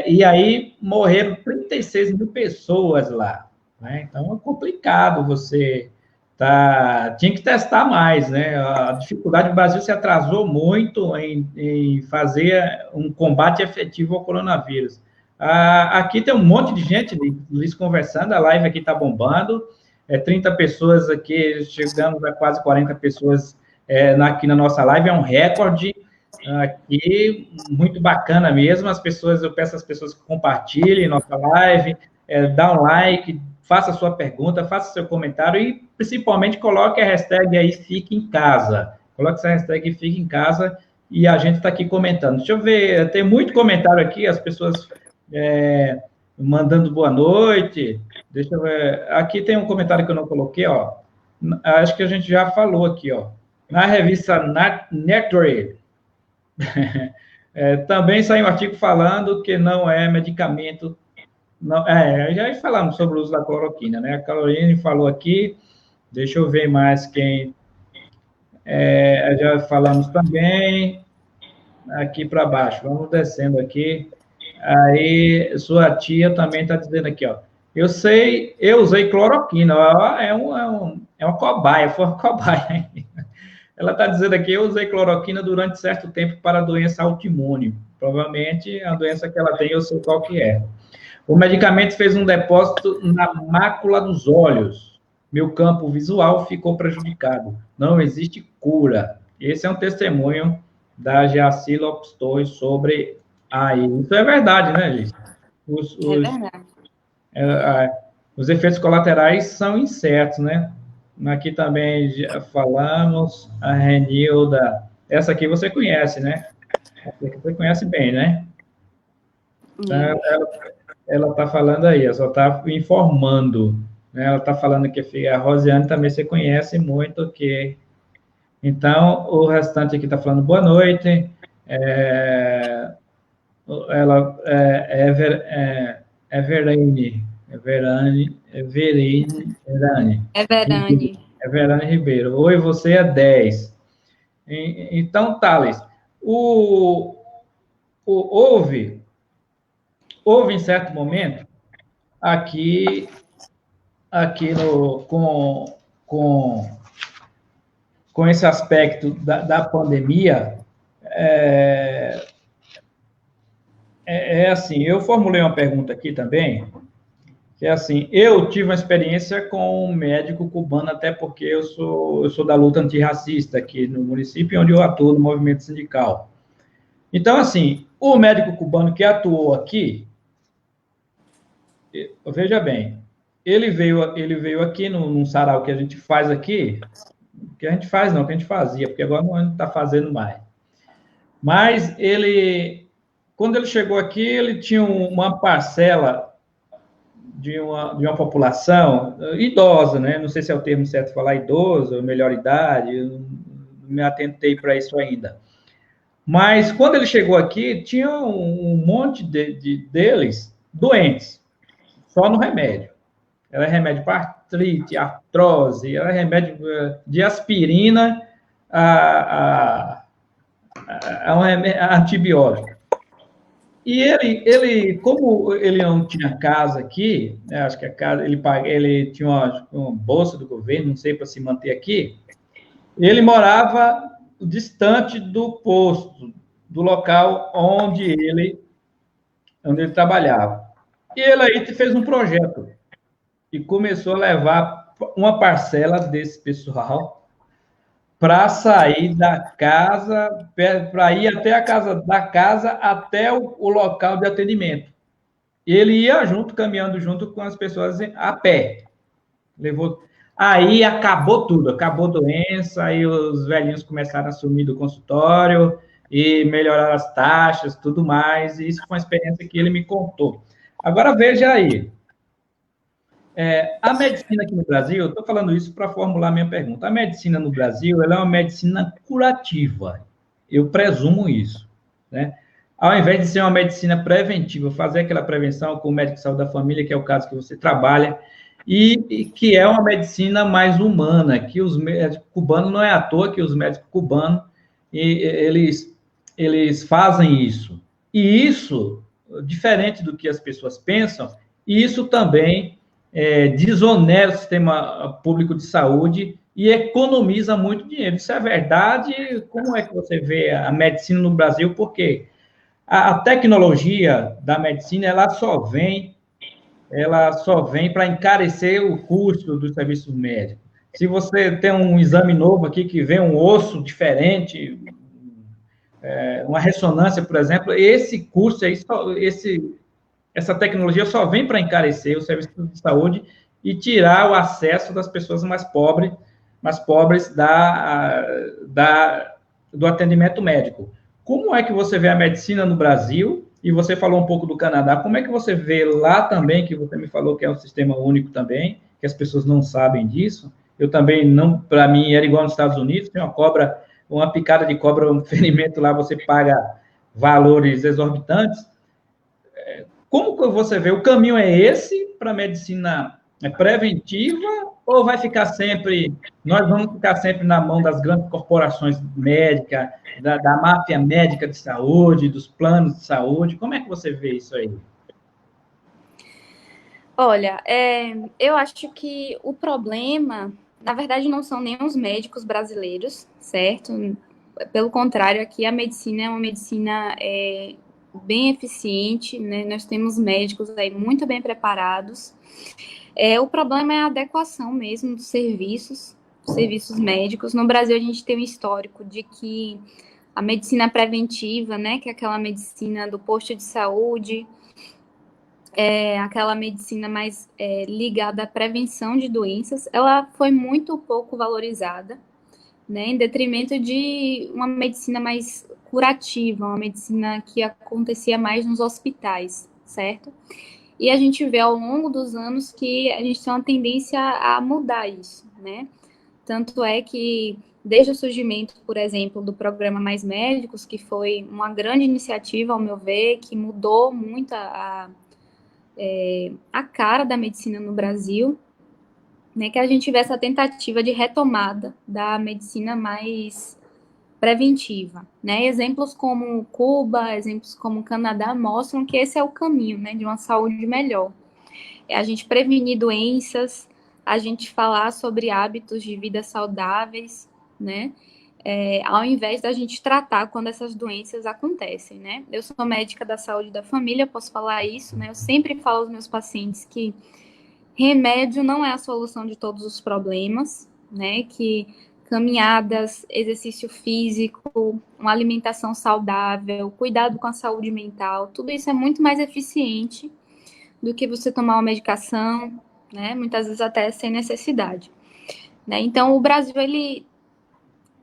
E aí morreram 36 mil pessoas lá, né? Então é complicado você tinha que testar mais, né? A dificuldade do Brasil se atrasou muito em fazer um combate efetivo ao coronavírus. Aqui tem um monte de gente, Luiz, conversando, a live aqui está bombando, 30 pessoas aqui, chegamos a quase 40 pessoas aqui na nossa live, é um recorde. Aqui, muito bacana mesmo, eu peço às pessoas que compartilhem nossa live, dá um like, faça sua pergunta, faça seu comentário e, principalmente, coloque a hashtag aí, Fique em Casa. Coloque essa hashtag Fique em Casa e a gente está aqui comentando. Deixa eu ver, tem muito comentário aqui, as pessoas mandando boa noite. Deixa eu ver, aqui tem um comentário que eu não coloquei, ó. Acho que a gente já falou aqui, ó. Na revista Nature, também saiu um artigo falando que não é medicamento. Não, já falamos sobre o uso da cloroquina, né? A Caroline falou aqui, deixa eu ver mais quem. Já falamos também, aqui para baixo, vamos descendo aqui. Aí, sua tia também está dizendo aqui, ó. Eu usei cloroquina, ó, é uma cobaia, foi uma cobaia. Ela está dizendo aqui, eu usei cloroquina durante certo tempo para doença autoimune. Provavelmente a doença que ela tem, eu sei qual que é. O medicamento fez um depósito na mácula dos olhos. Meu campo visual ficou prejudicado. Não existe cura. Esse é um testemunho da Jaci Lopes sobre isso é verdade, né, Liz? É verdade. Os efeitos colaterais são incertos, né? Aqui também já falamos, a Renilda. Essa aqui você conhece, né? Essa aqui você conhece bem, né? Ela está falando aí, ela só está informando. Né? Ela está falando que a Rosiane também você conhece muito, que... Então, o restante aqui está falando boa noite. Verane Ribeiro. Oi, você é 10. Então, Thales, houve em certo momento, aqui com esse aspecto da pandemia, assim, eu formulei uma pergunta aqui também, que é assim, eu tive uma experiência com um médico cubano, até porque eu sou da luta antirracista aqui no município, onde eu atuo no movimento sindical. Então, assim, o médico cubano que atuou aqui, veja bem, ele veio aqui num sarau que a gente faz aqui, que a gente faz não, que a gente fazia, porque agora não está fazendo mais. Mas quando ele chegou aqui, ele tinha uma parcela de uma população idosa, né? Não sei se é o termo certo falar idoso, melhor idade, eu não me atentei para isso ainda. Mas quando ele chegou aqui, tinha um monte deles doentes, só no remédio. Era remédio para artrite, artrose, era remédio de aspirina a a antibiótico. E como ele não tinha casa aqui, né, acho que a casa, ele tinha uma bolsa do governo, não sei, para se manter aqui, ele morava distante do posto, do local onde ele trabalhava. E ele aí fez um projeto e começou a levar uma parcela desse pessoal para sair da casa, para ir até a casa, da casa até o local de atendimento. Ele ia junto, caminhando junto com as pessoas a pé. Levou. Aí acabou tudo, acabou a doença, aí os velhinhos começaram a sumir do consultório e melhoraram as taxas, tudo mais, e isso foi uma experiência que ele me contou. Agora, veja aí, a medicina aqui no Brasil, eu estou falando isso para formular minha pergunta, a medicina no Brasil, ela é uma medicina curativa, eu presumo isso, né? Ao invés de ser uma medicina preventiva, fazer aquela prevenção com o médico de saúde da família, que é o caso que você trabalha, e que é uma medicina mais humana, que os médicos cubanos, não é à toa que os médicos cubanos, eles fazem isso. E isso, diferente do que as pessoas pensam, isso também desonera o sistema público de saúde e economiza muito dinheiro. Isso é verdade? Como é que você vê a medicina no Brasil? Porque a tecnologia da medicina, ela só vem para encarecer o custo dos serviços médicos. Se você tem um exame novo aqui, que vê um osso diferente, uma ressonância, por exemplo, esse custo aí, essa tecnologia só vem para encarecer os serviços de saúde e tirar o acesso das pessoas mais pobres do atendimento médico. Como é que você vê a medicina no Brasil? E você falou um pouco do Canadá. Como é que você vê lá também, que você me falou que é um sistema único também, que as pessoas não sabem disso? Eu também não, para mim, era igual nos Estados Unidos, tem uma picada de cobra, um ferimento lá, você paga valores exorbitantes. Como que você vê? O caminho é esse para a medicina preventiva ou nós vamos ficar sempre na mão das grandes corporações médicas, da máfia médica de saúde, dos planos de saúde? Como é que você vê isso aí? Olha, eu acho que o problema, na verdade, não são nem os médicos brasileiros, certo? Pelo contrário, aqui a medicina é uma medicina bem eficiente, né? Nós temos médicos aí muito bem preparados. O problema é a adequação mesmo dos serviços médicos. No Brasil, a gente tem um histórico de que a medicina preventiva, né, que é aquela medicina do posto de saúde, aquela medicina mais ligada à prevenção de doenças, ela foi muito pouco valorizada, né, em detrimento de uma medicina mais curativa, uma medicina que acontecia mais nos hospitais, certo? E a gente vê ao longo dos anos que a gente tem uma tendência a mudar isso, né? Tanto é que, desde o surgimento, por exemplo, do programa Mais Médicos, que foi uma grande iniciativa, ao meu ver, que mudou muito a cara da medicina no Brasil, né, que a gente vê essa tentativa de retomada da medicina mais preventiva, né? Exemplos como Cuba, exemplos como Canadá mostram que esse é o caminho, né, de uma saúde melhor. É a gente prevenir doenças, a gente falar sobre hábitos de vida saudáveis, né? Ao invés da gente tratar quando essas doenças acontecem, né? Eu sou médica da saúde da família, posso falar isso, né? Eu sempre falo aos meus pacientes que remédio não é a solução de todos os problemas, né? Que caminhadas, exercício físico, uma alimentação saudável, cuidado com a saúde mental, tudo isso é muito mais eficiente do que você tomar uma medicação, né? Muitas vezes até sem necessidade, né? Então, o Brasil, ele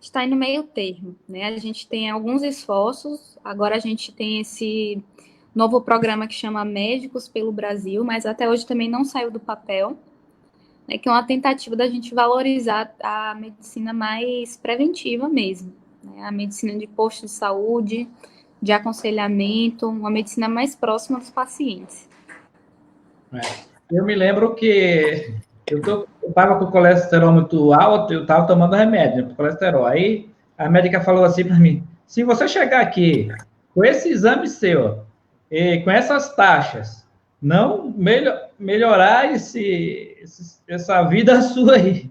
está aí no meio termo, né? A gente tem alguns esforços, agora a gente tem esse novo programa que chama Médicos pelo Brasil, mas até hoje também não saiu do papel, né, que é uma tentativa da gente valorizar a medicina mais preventiva mesmo, né? A medicina de posto de saúde, de aconselhamento, uma medicina mais próxima dos pacientes. Eu me lembro que eu estava com o colesterol muito alto, eu estava tomando remédio para colesterol. Aí a médica falou assim para mim: Se você chegar aqui com esse exame seu, e com essas taxas, não melhorar essa vida sua aí,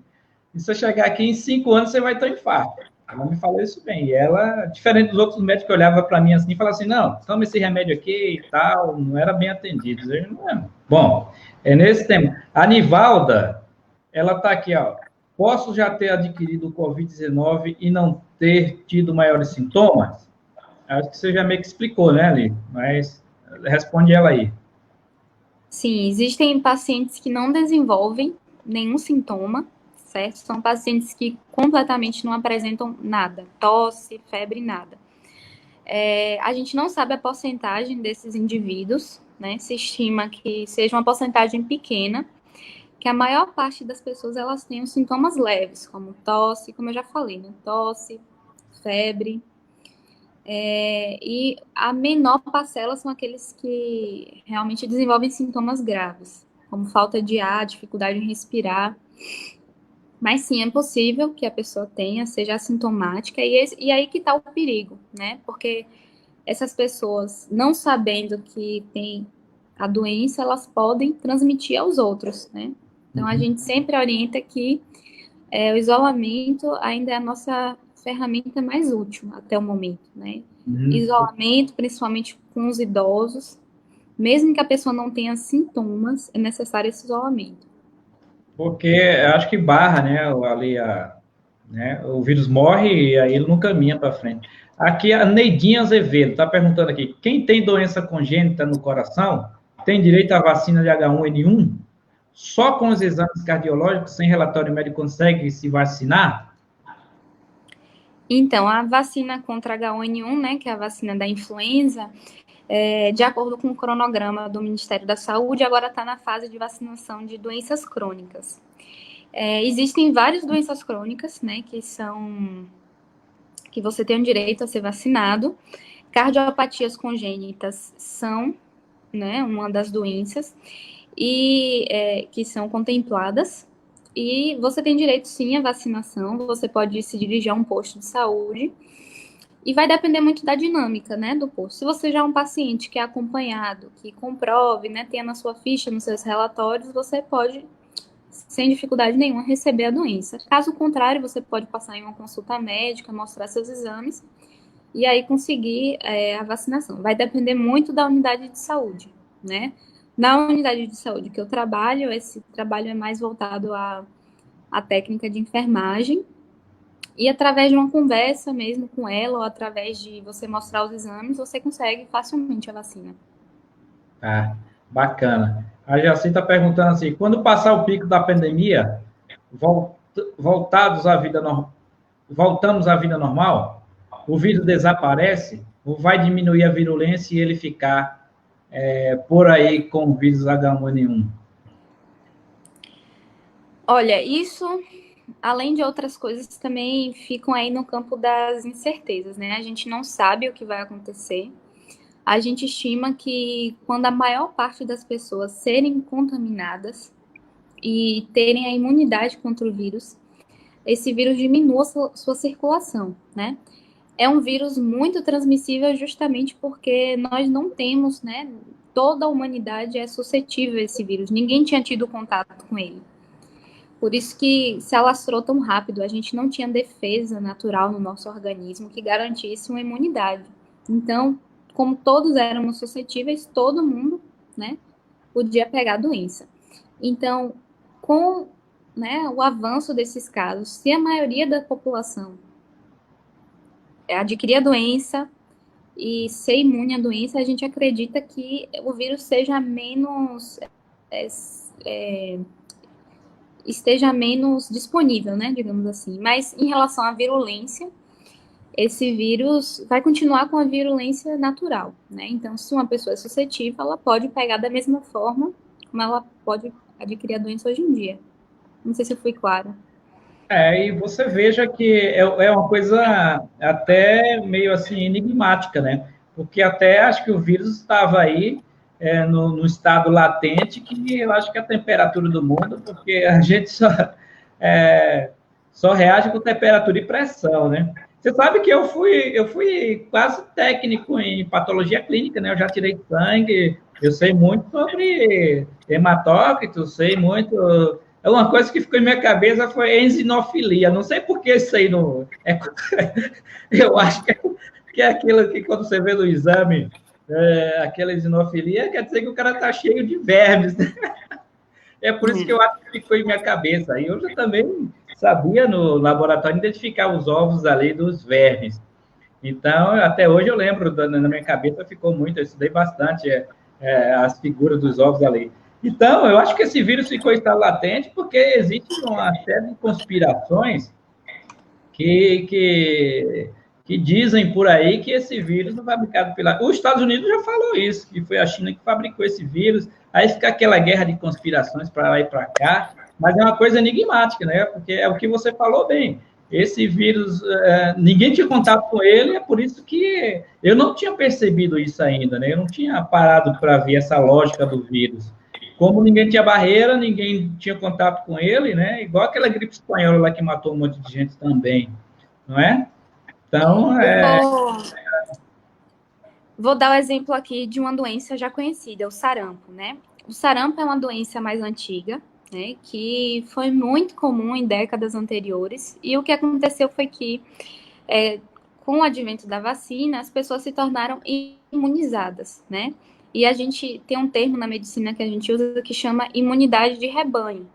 e se você chegar aqui em 5 anos, você vai ter um infarto. Ela me falou isso bem. E ela, diferente dos outros médicos que olhavam para mim assim e falavam assim, não, toma esse remédio aqui e tal, não era bem atendido. Eu, não é. Bom, é nesse tema. A Nivalda, ela está aqui, ó. Posso já ter adquirido o Covid-19 e não ter tido maiores sintomas? Acho que você já meio que explicou, né, Ali? Mas responde ela aí. Sim, existem pacientes que não desenvolvem nenhum sintoma, certo? São pacientes que completamente não apresentam nada, tosse, febre, nada. A gente não sabe a porcentagem desses indivíduos, né? Se estima que seja uma porcentagem pequena, que a maior parte das pessoas, elas têm os sintomas leves, como tosse, como eu já falei, né? Tosse, febre, e a menor parcela são aqueles que realmente desenvolvem sintomas graves, como falta de ar, dificuldade em respirar. Mas sim, é possível que a pessoa tenha, seja assintomática, e aí que está o perigo, né? Porque essas pessoas, não sabendo que tem a doença, elas podem transmitir aos outros, né? Então, a gente sempre orienta que o isolamento ainda é a nossa ferramenta mais útil até o momento, né? Isolamento, principalmente com os idosos, mesmo que a pessoa não tenha sintomas, é necessário esse isolamento. Porque eu acho que barra, né, ali né, o vírus morre e aí ele não caminha para frente. Aqui a Neidinha Azevedo está perguntando aqui, quem tem doença congênita no coração tem direito à vacina de H1N1? Só com os exames cardiológicos, sem relatório médico, consegue se vacinar? Então, a vacina contra H1N1, né, que é a vacina da influenza, de acordo com o cronograma do Ministério da Saúde, agora está na fase de vacinação de doenças crônicas. Existem várias doenças crônicas, né, que você tem o direito a ser vacinado. Cardiopatias congênitas são, né, uma das doenças e que são contempladas. E você tem direito, sim, à vacinação. Você pode se dirigir a um posto de saúde. E vai depender muito da dinâmica, né, do posto. Se você já é um paciente que é acompanhado, que comprove, né, tenha na sua ficha, nos seus relatórios, você pode, sem dificuldade nenhuma, receber a doença. Caso contrário, você pode passar em uma consulta médica, mostrar seus exames e aí conseguir a vacinação. Vai depender muito da unidade de saúde, né? Na unidade de saúde que eu trabalho, esse trabalho é mais voltado à técnica de enfermagem, e através de uma conversa mesmo com ela, ou através de você mostrar os exames, você consegue facilmente a vacina. Ah, bacana. A Jaci está perguntando assim, quando passar o pico da pandemia, voltamos à vida normal? O vírus desaparece? Ou vai diminuir a virulência e ele ficar por aí com o vírus H1N1? Olha, isso, além de outras coisas, também ficam aí no campo das incertezas, né? A gente não sabe o que vai acontecer. A gente estima que quando a maior parte das pessoas serem contaminadas e terem a imunidade contra o vírus, esse vírus diminua sua circulação, né? É um vírus muito transmissível justamente porque nós não temos, né? Toda a humanidade é suscetível a esse vírus. Ninguém tinha tido contato com ele. Por isso que se alastrou tão rápido. A gente não tinha defesa natural no nosso organismo que garantisse uma imunidade. Então, como todos éramos suscetíveis, todo mundo, né, podia pegar a doença. Então, com, né, o avanço desses casos, se a maioria da população adquirir a doença e ser imune à doença, a gente acredita que o vírus seja menos esteja menos disponível, né, digamos assim. Mas em relação à virulência, esse vírus vai continuar com a virulência natural, né? Então, se uma pessoa é suscetível, ela pode pegar da mesma forma como ela pode adquirir a doença hoje em dia. Não sei se eu fui clara. E você veja que é uma coisa até meio assim enigmática, né? Porque até acho que o vírus estava aí no estado latente, que eu acho que é a temperatura do mundo, porque a gente só reage com temperatura e pressão, né? Você sabe que eu fui quase técnico em patologia clínica, né? Eu já tirei sangue, eu sei muito sobre hematócrito, sei muito. É uma coisa que ficou em minha cabeça foi eosinofilia. Não sei por que isso aí não. Eu acho que é aquilo que quando você vê no exame, aquela eosinofilia, quer dizer que o cara está cheio de vermes, né? É por isso que eu acho que ficou em minha cabeça. E eu já também sabia no laboratório identificar os ovos ali dos vermes. Então, até hoje eu lembro, na minha cabeça ficou muito, eu estudei bastante as figuras dos ovos ali. Então, eu acho que esse vírus ficou estado latente porque existe uma série de conspirações que, que, que dizem por aí que esse vírus não é fabricado pela... Os Estados Unidos já falou isso, que foi a China que fabricou esse vírus, aí fica aquela guerra de conspirações para lá e para cá, mas é uma coisa enigmática, né? Porque é o que você falou bem, esse vírus, ninguém tinha contato com ele, é por isso que eu não tinha percebido isso ainda, né? Eu não tinha parado para ver essa lógica do vírus. Como ninguém tinha barreira, ninguém tinha contato com ele, né? Igual aquela gripe espanhola lá que matou um monte de gente também, não é? Então, Vou dar o exemplo aqui de uma doença já conhecida, o sarampo, né? O sarampo é uma doença mais antiga, né? Que foi muito comum em décadas anteriores. E o que aconteceu foi que, com o advento da vacina, as pessoas se tornaram imunizadas, né? E a gente tem um termo na medicina que a gente usa que chama imunidade de rebanho.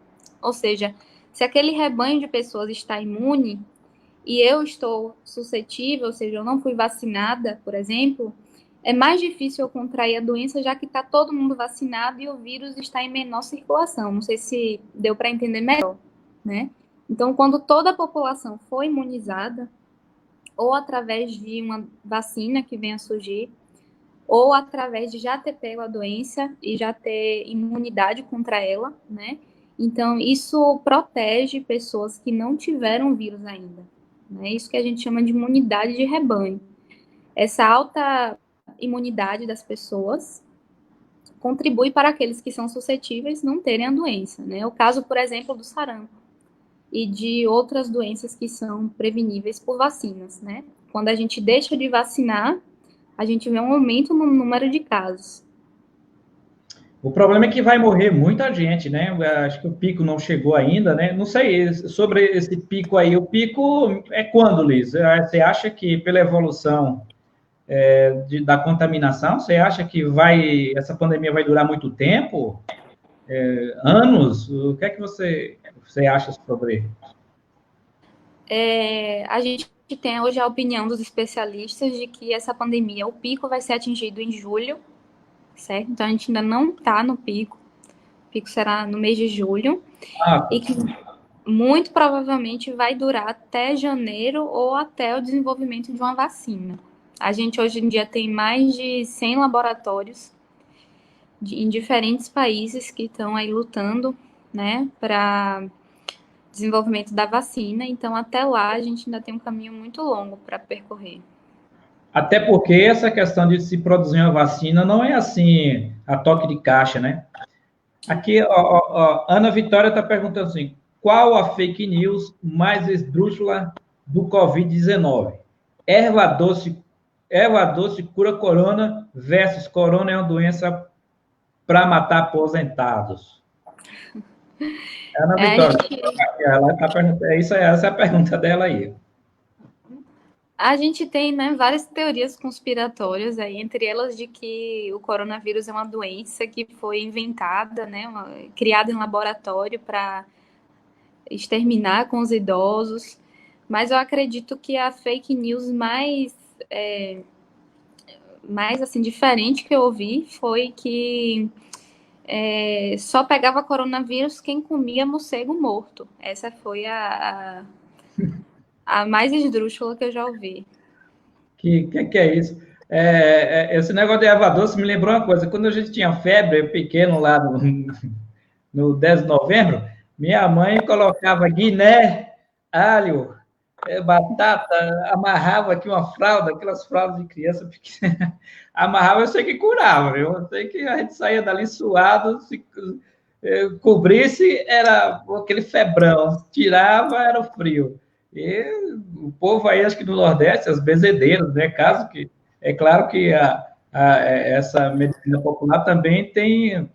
Ou seja, se aquele rebanho de pessoas está imune e eu estou suscetível, ou seja, eu não fui vacinada, por exemplo, é mais difícil eu contrair a doença, já que está todo mundo vacinado e o vírus está em menor circulação. Não sei se deu para entender melhor, né? Então, quando toda a população for imunizada, ou através de uma vacina que venha a surgir, ou através de já ter pego a doença e já ter imunidade contra ela, né? Então, isso protege pessoas que não tiveram vírus ainda. É isso que a gente chama de imunidade de rebanho. Essa alta imunidade das pessoas contribui para aqueles que são suscetíveis não terem a doença, né? O caso, por exemplo, do sarampo e de outras doenças que são preveníveis por vacinas, né? Quando a gente deixa de vacinar, a gente vê um aumento no número de casos. O problema é que vai morrer muita gente, né? Acho que o pico não chegou ainda, né? Não sei sobre esse pico aí. O pico é quando, Liz? Você acha que pela evolução da contaminação, você acha que essa pandemia vai durar muito tempo? Anos? O que é que você acha sobre? A gente tem hoje a opinião dos especialistas de que essa pandemia, o pico vai ser atingido em julho, certo? Então, a gente ainda não está no pico. O pico será no mês de julho. E que muito provavelmente vai durar até janeiro ou até o desenvolvimento de uma vacina. A gente hoje em dia tem mais de 100 laboratórios em diferentes países que estão aí lutando, né, para desenvolvimento da vacina. Então, até lá, a gente ainda tem um caminho muito longo para percorrer. Até porque essa questão de se produzir uma vacina não é assim, a toque de caixa, né? Aqui, Ana Vitória está perguntando assim, qual a fake news mais esdrúxula do Covid-19? Erva doce cura corona versus corona é uma doença para matar aposentados. Ana Vitória, ela está perguntando, essa é a pergunta dela aí. A gente tem, né, várias teorias conspiratórias aí, entre elas de que o coronavírus é uma doença que foi inventada, né, criada em laboratório para exterminar com os idosos. Mas eu acredito que a fake news mais assim, diferente que eu ouvi foi que só pegava coronavírus quem comia morcego morto. Essa foi a mais esdrúxula que eu já ouvi. Que é isso? Esse negócio de erva doce me lembrou uma coisa. Quando a gente tinha febre, pequeno lá no 10 de novembro, minha mãe colocava guiné, alho, batata, amarrava aqui uma fralda, aquelas fraldas de criança pequena, amarrava, eu sei que curava, viu? Eu sei que a gente saía dali suado, se cobrisse, era aquele febrão, tirava, era o frio. E o povo aí, acho que do Nordeste, as benzedeiras, né? Caso que, é claro que essa medicina popular também tem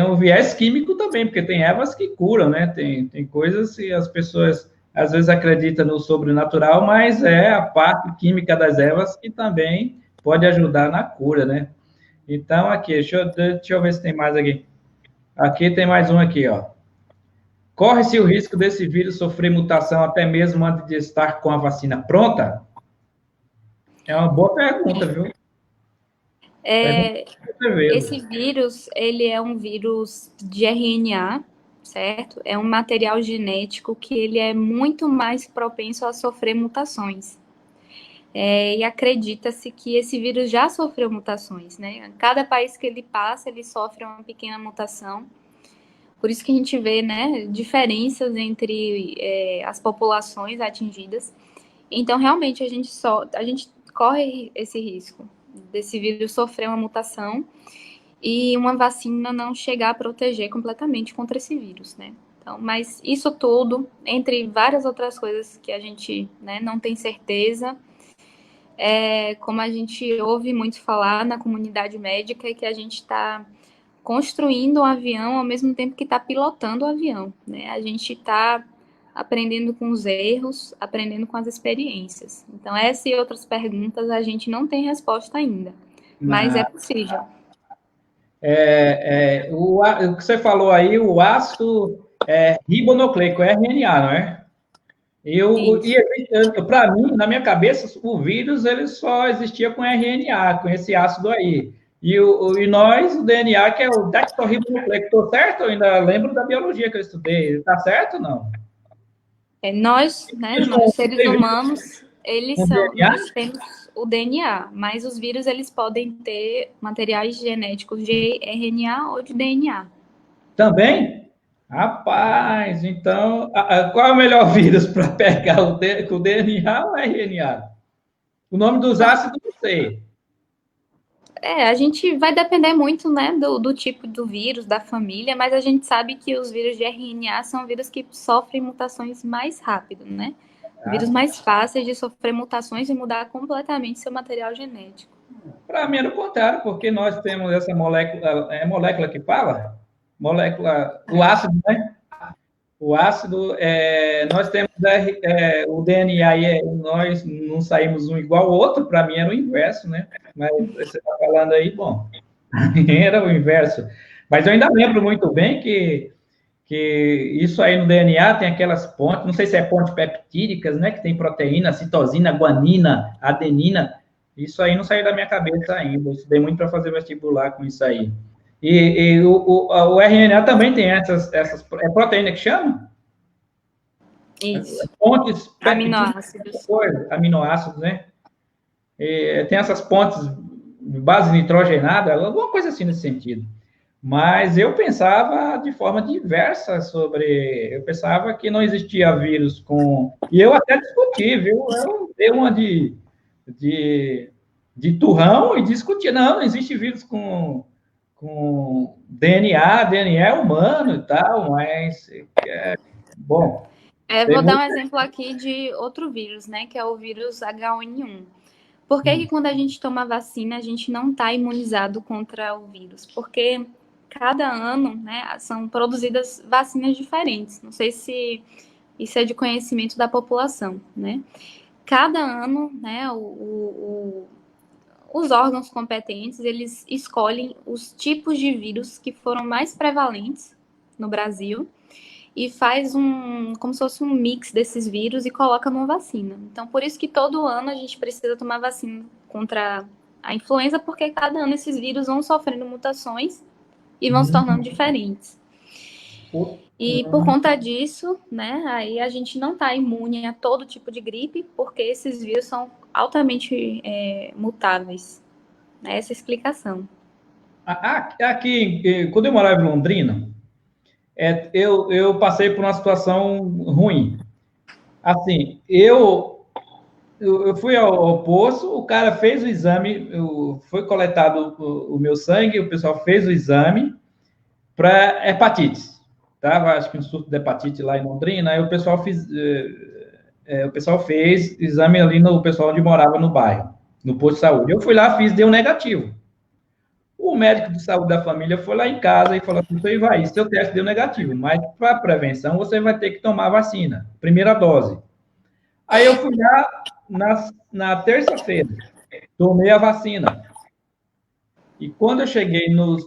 um viés químico também, porque tem ervas que curam, né? Tem coisas que as pessoas às vezes acreditam no sobrenatural, mas é a parte química das ervas que também pode ajudar na cura, né? Então, aqui, deixa eu ver se tem mais aqui. Aqui tem mais um aqui, ó. Corre-se o risco desse vírus sofrer mutação até mesmo antes de estar com a vacina pronta? É uma boa pergunta, viu? Esse vírus, ele é um vírus de RNA, certo? É um material genético que ele é muito mais propenso a sofrer mutações. E acredita-se que esse vírus já sofreu mutações, né? Cada país que ele passa, ele sofre uma pequena mutação. Por isso que a gente vê, né, diferenças entre as populações atingidas. Então, realmente, a gente corre esse risco desse vírus sofrer uma mutação e uma vacina não chegar a proteger completamente contra esse vírus, né? Então, mas isso tudo, entre várias outras coisas que a gente, né, não tem certeza, como a gente ouve muito falar na comunidade médica, é que a gente está construindo um avião ao mesmo tempo que está pilotando o avião, né? A gente está aprendendo com os erros, aprendendo com as experiências. Então, essa e outras perguntas a gente não tem resposta ainda, mas é possível. O que você falou aí, o ácido ribonucleico, RNA, não é? Para mim, na minha cabeça, o vírus ele só existia com RNA, com esse ácido aí. E nós, o DNA, que é o deoxirribonucleico, estou certo? Eu ainda lembro da biologia que eu estudei. Está certo ou não? Nós, né, nós seres humanos, nós temos o DNA, mas os vírus eles podem ter materiais genéticos de RNA ou de DNA. Também? Rapaz, então, qual é o melhor vírus para pegar o DNA ou RNA? O nome dos ácidos não sei. A gente vai depender muito, né, do tipo do vírus, da família, mas a gente sabe que os vírus de RNA são vírus que sofrem mutações mais rápido, né? Vírus mais fáceis de sofrer mutações e mudar completamente seu material genético. Para mim é o contrário, porque nós temos essa molécula, molécula que fala? Molécula, o ácido, né? O ácido, nós temos o DNA e nós não saímos um igual ao outro, para mim era o inverso, né? Mas você está falando aí, bom, era o inverso. Mas eu ainda lembro muito bem que isso aí no DNA tem aquelas pontes, não sei se é pontes peptídicas, né? Que tem proteína, citosina, guanina, adenina. Isso aí não saiu da minha cabeça ainda. Eu estudei muito para fazer vestibular com isso aí. E o RNA também tem essas proteína que chama? Isso. Pontes aminoácidos. Aminoácidos, né? Tem essas pontes de base nitrogenada, alguma coisa assim nesse sentido. Mas eu pensava de forma diversa sobre... Eu pensava que não existia vírus com... E eu até discuti, viu? Eu dei uma de turrão e discuti. Não existe vírus com DNA humano e tal, mas... bom... vou dar um exemplo aqui de outro vírus, né? Que é o vírus H1N1. Por que quando a gente toma vacina, a gente não está imunizado contra o vírus? Porque cada ano, né, são produzidas vacinas diferentes. Não sei se isso é de conhecimento da população, né? Cada ano, né, os órgãos competentes, eles escolhem os tipos de vírus que foram mais prevalentes no Brasil e faz como se fosse um mix desses vírus e coloca numa vacina. Então, por isso que todo ano a gente precisa tomar vacina contra a influenza, porque cada ano esses vírus vão sofrendo mutações e vão se tornando diferentes. E por conta disso, né, aí a gente não está imune a todo tipo de gripe, porque esses vírus são altamente mutáveis. Essa é a explicação. Aqui, quando eu morava em Londrina, eu passei por uma situação ruim. Assim, eu fui ao posto, o cara fez o exame, foi coletado o meu sangue, o pessoal fez o exame para hepatite. estava, acho que um surto de hepatite lá em Londrina, aí o pessoal fez exame ali no pessoal onde morava no bairro, no posto de saúde. Eu fui lá, fiz, deu negativo. O médico de saúde da família foi lá em casa e falou assim: "Isso vai, seu teste deu negativo, mas para prevenção você vai ter que tomar a vacina, primeira dose." Aí eu fui lá na terça-feira, tomei a vacina. E quando eu cheguei no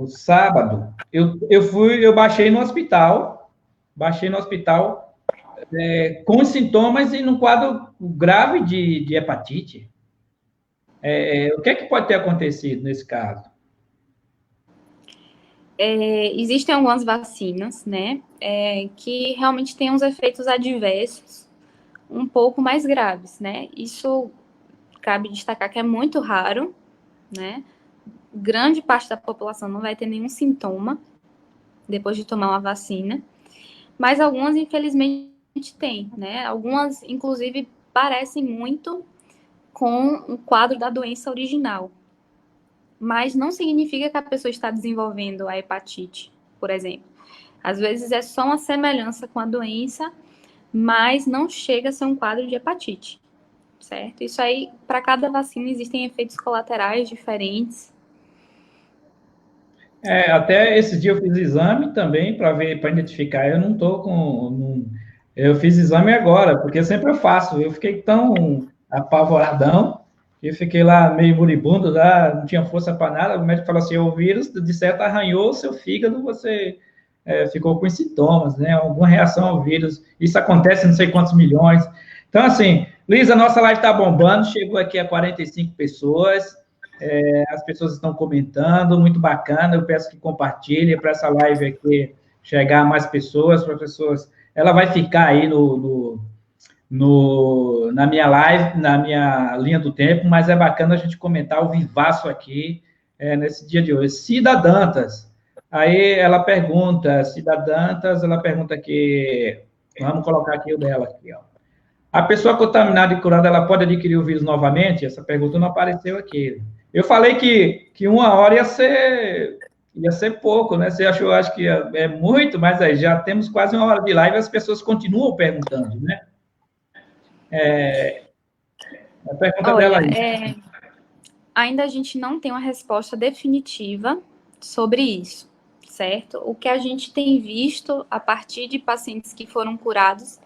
sábado, eu baixei no hospital com sintomas e num quadro grave de hepatite. O que é que pode ter acontecido nesse caso? Existem algumas vacinas, né, que realmente têm uns efeitos adversos um pouco mais graves, né? Isso cabe destacar que é muito raro, né? Grande parte da população não vai ter nenhum sintoma depois de tomar uma vacina, mas algumas, infelizmente, têm, né? Algumas, inclusive, parecem muito com o quadro da doença original, mas não significa que a pessoa está desenvolvendo a hepatite, por exemplo. Às vezes é só uma semelhança com a doença, mas não chega a ser um quadro de hepatite, certo? Isso aí, para cada vacina, existem efeitos colaterais diferentes. Até esse dia eu fiz exame também para ver, para identificar. Eu não estou com. Eu fiz exame agora, porque sempre eu faço. Eu fiquei tão apavoradão que fiquei lá meio moribundo, lá, não tinha força para nada. O médico falou assim: o vírus, de certo, arranhou o seu fígado, você ficou com sintomas, né? Alguma reação ao vírus. Isso acontece em não sei quantos milhões. Então, assim, Luiz, a nossa live está bombando, chegou aqui a 45 pessoas. As pessoas estão comentando, muito bacana. Eu peço que compartilhem para essa live aqui chegar a mais pessoas, para pessoas. Ela vai ficar aí na minha live, na minha linha do tempo, mas é bacana a gente comentar o vivaço aqui nesse dia de hoje. Cida Dantas, aí Cida Dantas, ela pergunta aqui, vamos colocar aqui o dela aqui, ó. A pessoa contaminada e curada, ela pode adquirir o vírus novamente? Essa pergunta não apareceu aqui. Eu falei que 1 hora ia ser pouco, né? Você achou, acho que é muito, mas aí já temos quase 1 hora de live e as pessoas continuam perguntando, né? A pergunta dela aí. Ainda a gente não tem uma resposta definitiva sobre isso, certo? O que a gente tem visto a partir de pacientes que foram curados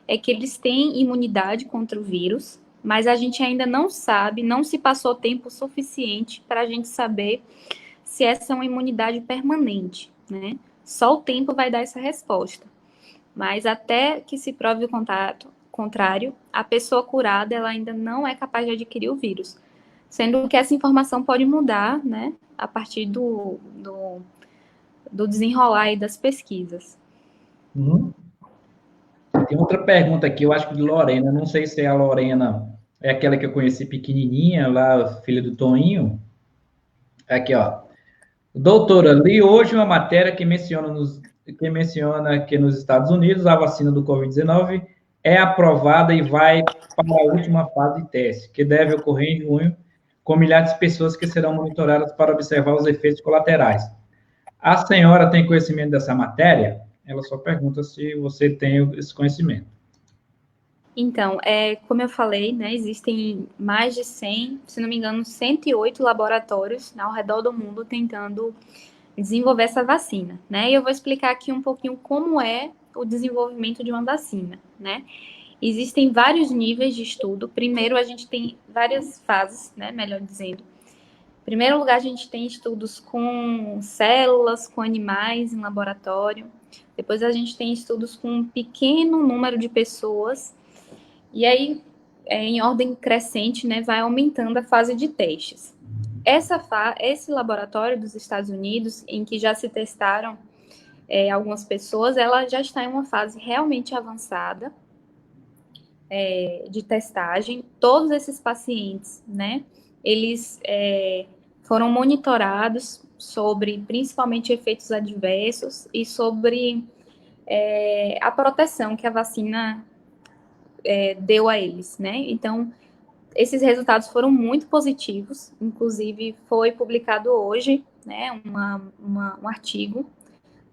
é que eles têm imunidade contra o vírus, mas a gente ainda não sabe, não se passou tempo suficiente para a gente saber se essa é uma imunidade permanente, né? Só o tempo vai dar essa resposta. Mas até que se prove o contrário, a pessoa curada ela ainda não é capaz de adquirir o vírus. Sendo que essa informação pode mudar, né, a partir do desenrolar aí das pesquisas. Tem outra pergunta aqui, eu acho que de Lorena, não sei se é a Lorena, é aquela que eu conheci pequenininha, lá, filha do Toninho. Aqui, ó. Doutora, li hoje uma matéria que menciona que nos Estados Unidos a vacina do Covid-19 é aprovada e vai para a última fase de teste, que deve ocorrer em junho, com milhares de pessoas que serão monitoradas para observar os efeitos colaterais. A senhora tem conhecimento dessa matéria? Ela só pergunta se você tem esse conhecimento. Então, como eu falei, né, existem mais de 100, se não me engano, 108 laboratórios ao redor do mundo tentando desenvolver essa vacina, né? E eu vou explicar aqui um pouquinho como é o desenvolvimento de uma vacina, né? Existem vários níveis de estudo. Primeiro, a gente tem várias fases, né, melhor dizendo. Em primeiro lugar, a gente tem estudos com células, com animais em laboratório. Depois, a gente tem estudos com um pequeno número de pessoas. E aí, em ordem crescente, né, vai aumentando a fase de testes. Esse laboratório dos Estados Unidos, em que já se testaram algumas pessoas, ela já está em uma fase realmente avançada de testagem. Todos esses pacientes, né, eles foram monitorados sobre, principalmente, efeitos adversos e sobre a proteção que a vacina deu a eles, né? Então, esses resultados foram muito positivos, inclusive foi publicado hoje, né, um artigo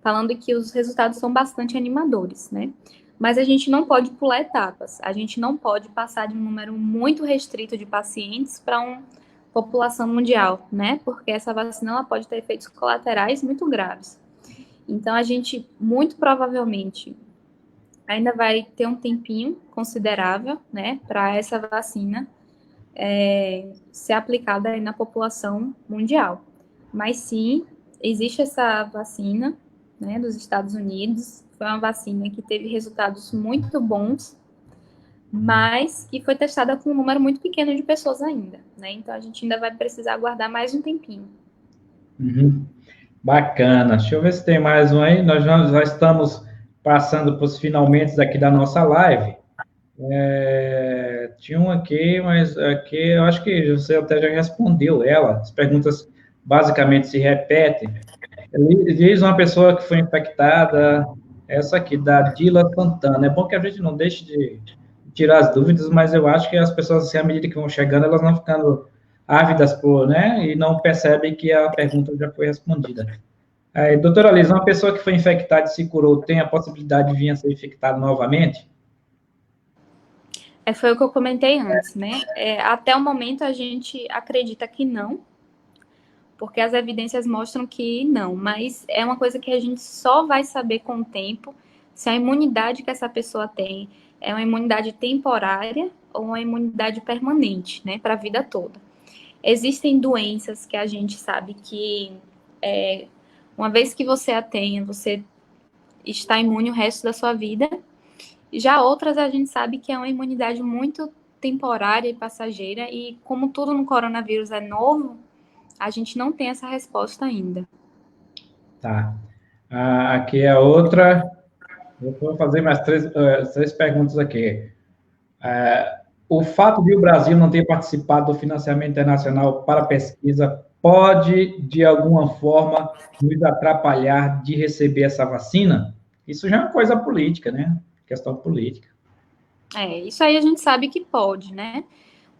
falando que os resultados são bastante animadores, né? Mas a gente não pode pular etapas, a gente não pode passar de um número muito restrito de pacientes para uma população mundial, né? Porque essa vacina ela pode ter efeitos colaterais muito graves. Então, a gente, muito provavelmente, ainda vai ter um tempinho considerável, né, para essa vacina ser aplicada aí na população mundial. Mas sim, existe essa vacina, né, dos Estados Unidos, foi uma vacina que teve resultados muito bons, mas que foi testada com um número muito pequeno de pessoas ainda, né? Então a gente ainda vai precisar aguardar mais um tempinho. Uhum. Bacana. Deixa eu ver se tem mais um aí. Nós já estamos passando para os finalmente aqui da nossa live. Tinha um aqui, mas aqui eu acho que você até já respondeu ela. As perguntas basicamente se repetem. Diz uma pessoa que foi infectada, essa aqui, da Dila Santana. É bom que a gente não deixe de tirar as dúvidas, mas eu acho que as pessoas, assim, à medida que vão chegando, elas vão ficando ávidas por, né, e não percebem que a pergunta já foi respondida. Doutora Liz, uma pessoa que foi infectada e se curou tem a possibilidade de vir a ser infectada novamente? Foi o que eu comentei antes, né? Até o momento a gente acredita que não, porque as evidências mostram que não, mas é uma coisa que a gente só vai saber com o tempo se a imunidade que essa pessoa tem é uma imunidade temporária ou uma imunidade permanente, né, para a vida toda. Existem doenças que a gente sabe que uma vez que você a tenha, você está imune o resto da sua vida. Já outras a gente sabe que é uma imunidade muito temporária e passageira, e como tudo no coronavírus é novo, a gente não tem essa resposta ainda. Tá. Aqui é outra. Eu vou fazer mais três perguntas aqui. O fato de o Brasil não ter participado do financiamento internacional para pesquisa pode, de alguma forma, nos atrapalhar de receber essa vacina? Isso já é uma coisa política, né? Questão política. Isso aí a gente sabe que pode, né?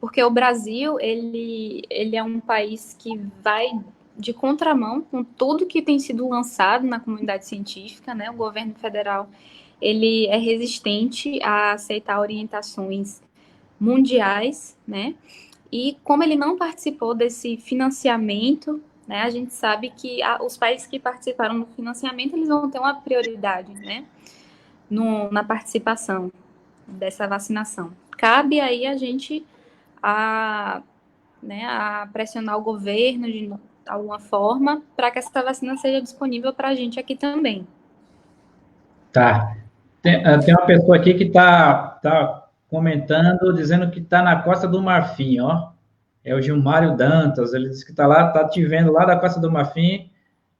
Porque o Brasil, ele é um país que vai de contramão com tudo que tem sido lançado na comunidade científica, né? O governo federal, ele é resistente a aceitar orientações mundiais, né? E como ele não participou desse financiamento, né? A gente sabe que os países que participaram do financiamento, eles vão ter uma prioridade, né? Na participação dessa vacinação. Cabe aí a gente a pressionar o governo de alguma forma para que essa vacina seja disponível para a gente aqui também. Tá. Tem uma pessoa aqui que tá comentando, dizendo que está na Costa do Marfim, ó. É o Gilmário Dantas, ele disse que está lá, está te vendo lá da Costa do Marfim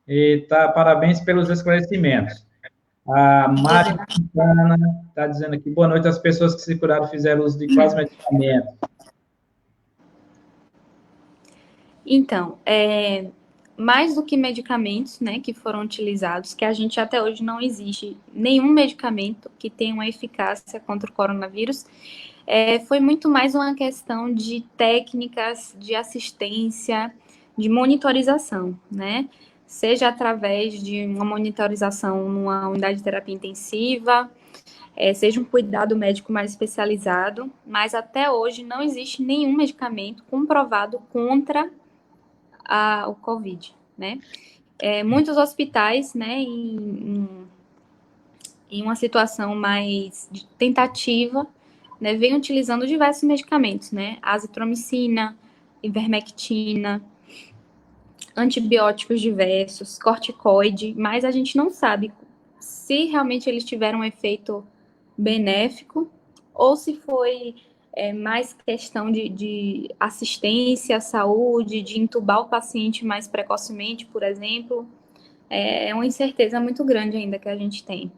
e parabéns pelos esclarecimentos. A Mari Quintana está dizendo aqui, boa noite, as pessoas que se curaram fizeram uso de quais medicamentos? Então, mais do que medicamentos, né, que foram utilizados, que a gente até hoje não existe nenhum medicamento que tenha uma eficácia contra o coronavírus, foi muito mais uma questão de técnicas de assistência, de monitorização, né? Seja através de uma monitorização numa unidade de terapia intensiva, seja um cuidado médico mais especializado, mas até hoje não existe nenhum medicamento comprovado contra o Covid, né? Muitos hospitais, né, em uma situação mais de tentativa, né, vem utilizando diversos medicamentos, né? Azitromicina, ivermectina, antibióticos diversos, corticoide, mas a gente não sabe se realmente eles tiveram um efeito benéfico ou se foi mais questão de assistência à saúde, de entubar o paciente mais precocemente, por exemplo. É uma incerteza muito grande ainda que a gente tem.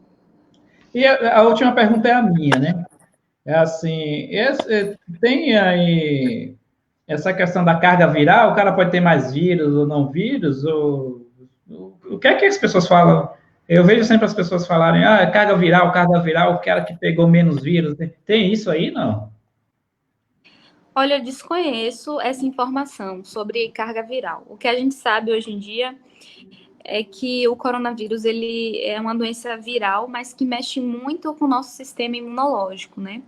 E a última pergunta é a minha, né? É assim, tem aí essa questão da carga viral, o cara pode ter mais vírus ou não vírus, o que é que as pessoas falam? Eu vejo sempre as pessoas falarem, carga viral, o cara que pegou menos vírus. Tem isso aí, não? Olha, eu desconheço essa informação sobre carga viral. O que a gente sabe hoje em dia é que o coronavírus ele é uma doença viral, mas que mexe muito com o nosso sistema imunológico, né?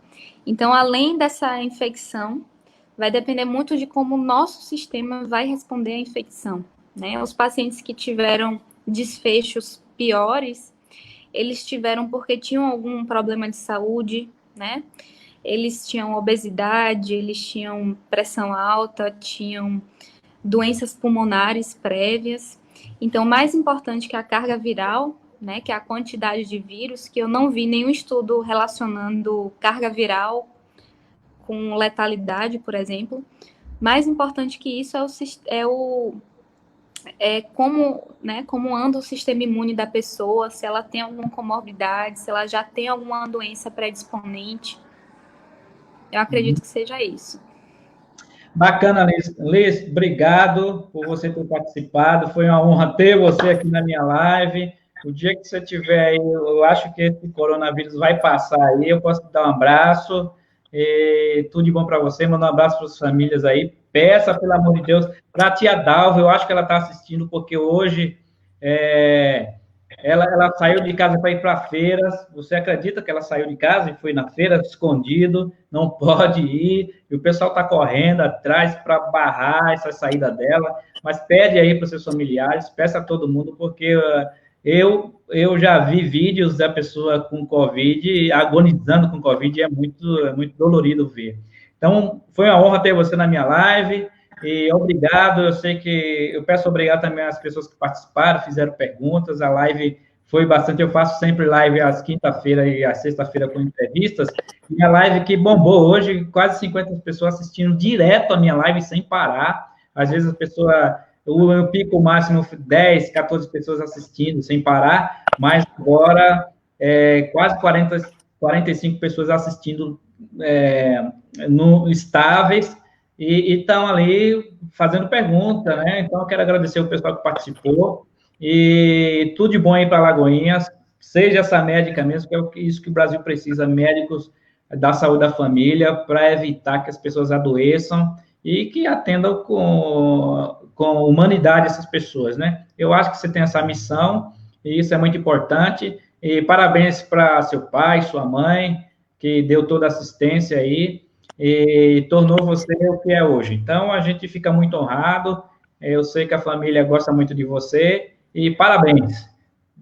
Então, além dessa infecção, vai depender muito de como o nosso sistema vai responder à infecção, né? Os pacientes que tiveram desfechos piores, eles tiveram porque tinham algum problema de saúde, né? Eles tinham obesidade, eles tinham pressão alta, tinham doenças pulmonares prévias. Então, mais importante que a carga viral, né, que é a quantidade de vírus, que eu não vi nenhum estudo relacionando carga viral com letalidade, por exemplo. Mais importante que isso como anda o sistema imune da pessoa, se ela tem alguma comorbidade, se ela já tem alguma doença predisponente. Eu acredito que seja isso. Bacana, Liz. Liz, obrigado por você ter participado. Foi uma honra ter você aqui na minha live. O dia que você tiver aí, eu acho que esse coronavírus vai passar aí. Eu posso te dar um abraço. E tudo de bom para você. Manda um abraço para as famílias aí. Peça, pelo amor de Deus, para a tia Dalva. Eu acho que ela está assistindo, porque hoje ela saiu de casa para ir para feiras. Você acredita que ela saiu de casa e foi na feira escondido? Não pode ir. E o pessoal está correndo atrás para barrar essa saída dela. Mas pede aí para os seus familiares, peça a todo mundo, porque eu já vi vídeos da pessoa com Covid, agonizando com Covid, e é muito dolorido ver. Então, foi uma honra ter você na minha live. E obrigado, eu sei que eu peço obrigado também às pessoas que participaram, fizeram perguntas, a live foi bastante, eu faço sempre live às quinta-feira e às sexta-feira com entrevistas, e a live que bombou hoje, quase 50 pessoas assistindo direto a minha live sem parar, às vezes a pessoa, eu pico máximo 10, 14 pessoas assistindo sem parar, mas agora quase 45 pessoas assistindo estáveis, e estão ali fazendo pergunta, né? Então, eu quero agradecer o pessoal que participou, e tudo de bom aí para Alagoinhas, seja essa médica mesmo, que é isso que o Brasil precisa, médicos da saúde da família, para evitar que as pessoas adoeçam e que atendam com humanidade essas pessoas, né? Eu acho que você tem essa missão, e isso é muito importante, e parabéns para seu pai, sua mãe, que deu toda a assistência aí, e tornou você o que é hoje. Então, a gente fica muito honrado, eu sei que a família gosta muito de você, e parabéns.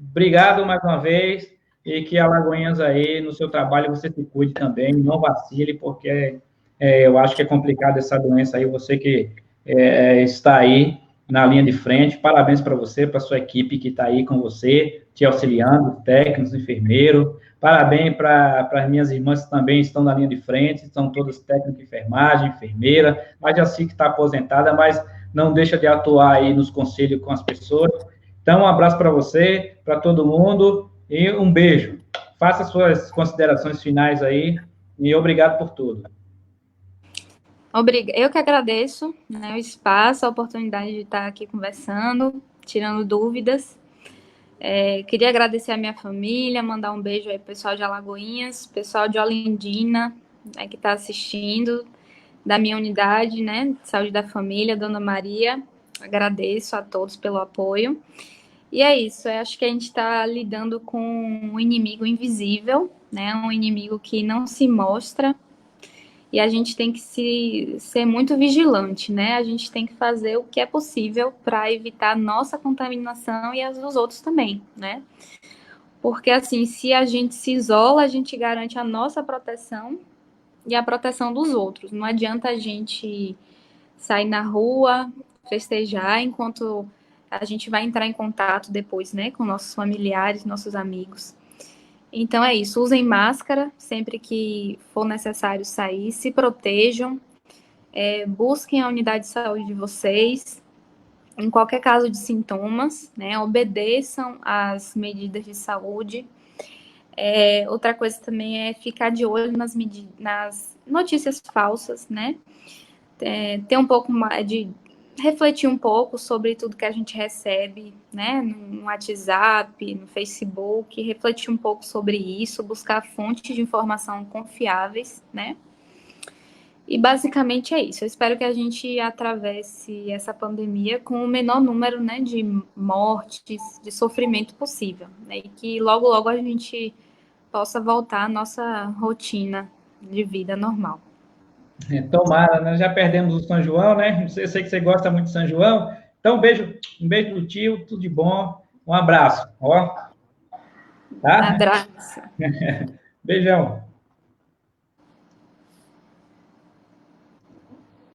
Obrigado mais uma vez, e que Alagoinhas aí, no seu trabalho, você se cuide também, não vacile, porque eu acho que é complicado essa doença aí, você que está aí na linha de frente, parabéns para você, para sua equipe que está aí com você, te auxiliando, técnicos, enfermeiro, parabéns para as minhas irmãs que também estão na linha de frente, são todas técnicos de enfermagem, enfermeira, a Jaci que está aposentada, mas não deixa de atuar aí nos conselhos com as pessoas. Então, um abraço para você, para todo mundo, e um beijo. Faça suas considerações finais aí, e obrigado por tudo. Eu que agradeço, né, o espaço, a oportunidade de estar aqui conversando, tirando dúvidas. Queria agradecer a minha família, mandar um beijo aí pro pessoal de Alagoinhas, pessoal de Olindina, né, que está assistindo, da minha unidade, né, de saúde da família, Dona Maria. Agradeço a todos pelo apoio. E é isso, eu acho que a gente está lidando com um inimigo invisível, né, um inimigo que não se mostra, e a gente tem que ser muito vigilante, né? A gente tem que fazer o que é possível para evitar a nossa contaminação e as dos outros também, né? Porque, assim, se a gente se isola, a gente garante a nossa proteção e a proteção dos outros. Não adianta a gente sair na rua, festejar, enquanto a gente vai entrar em contato depois, né? Com nossos familiares, nossos amigos. Então é isso, usem máscara sempre que for necessário sair, se protejam, busquem a unidade de saúde de vocês, em qualquer caso de sintomas, né, obedeçam às medidas de saúde. Outra coisa também é ficar de olho nas notícias falsas, né, ter um pouco mais de refletir um pouco sobre tudo que a gente recebe, né, no WhatsApp, no Facebook, refletir um pouco sobre isso, buscar fontes de informação confiáveis, né, E basicamente é isso. Eu espero que a gente atravesse essa pandemia com o menor número, né, de mortes, de sofrimento possível, né, e que logo, logo a gente possa voltar à nossa rotina de vida normal. Tomara, nós já perdemos o São João, né? Eu sei que você gosta muito de São João. Então, um beijo do tio, tudo de bom. Um abraço, ó. Tá? Abraço. Beijão.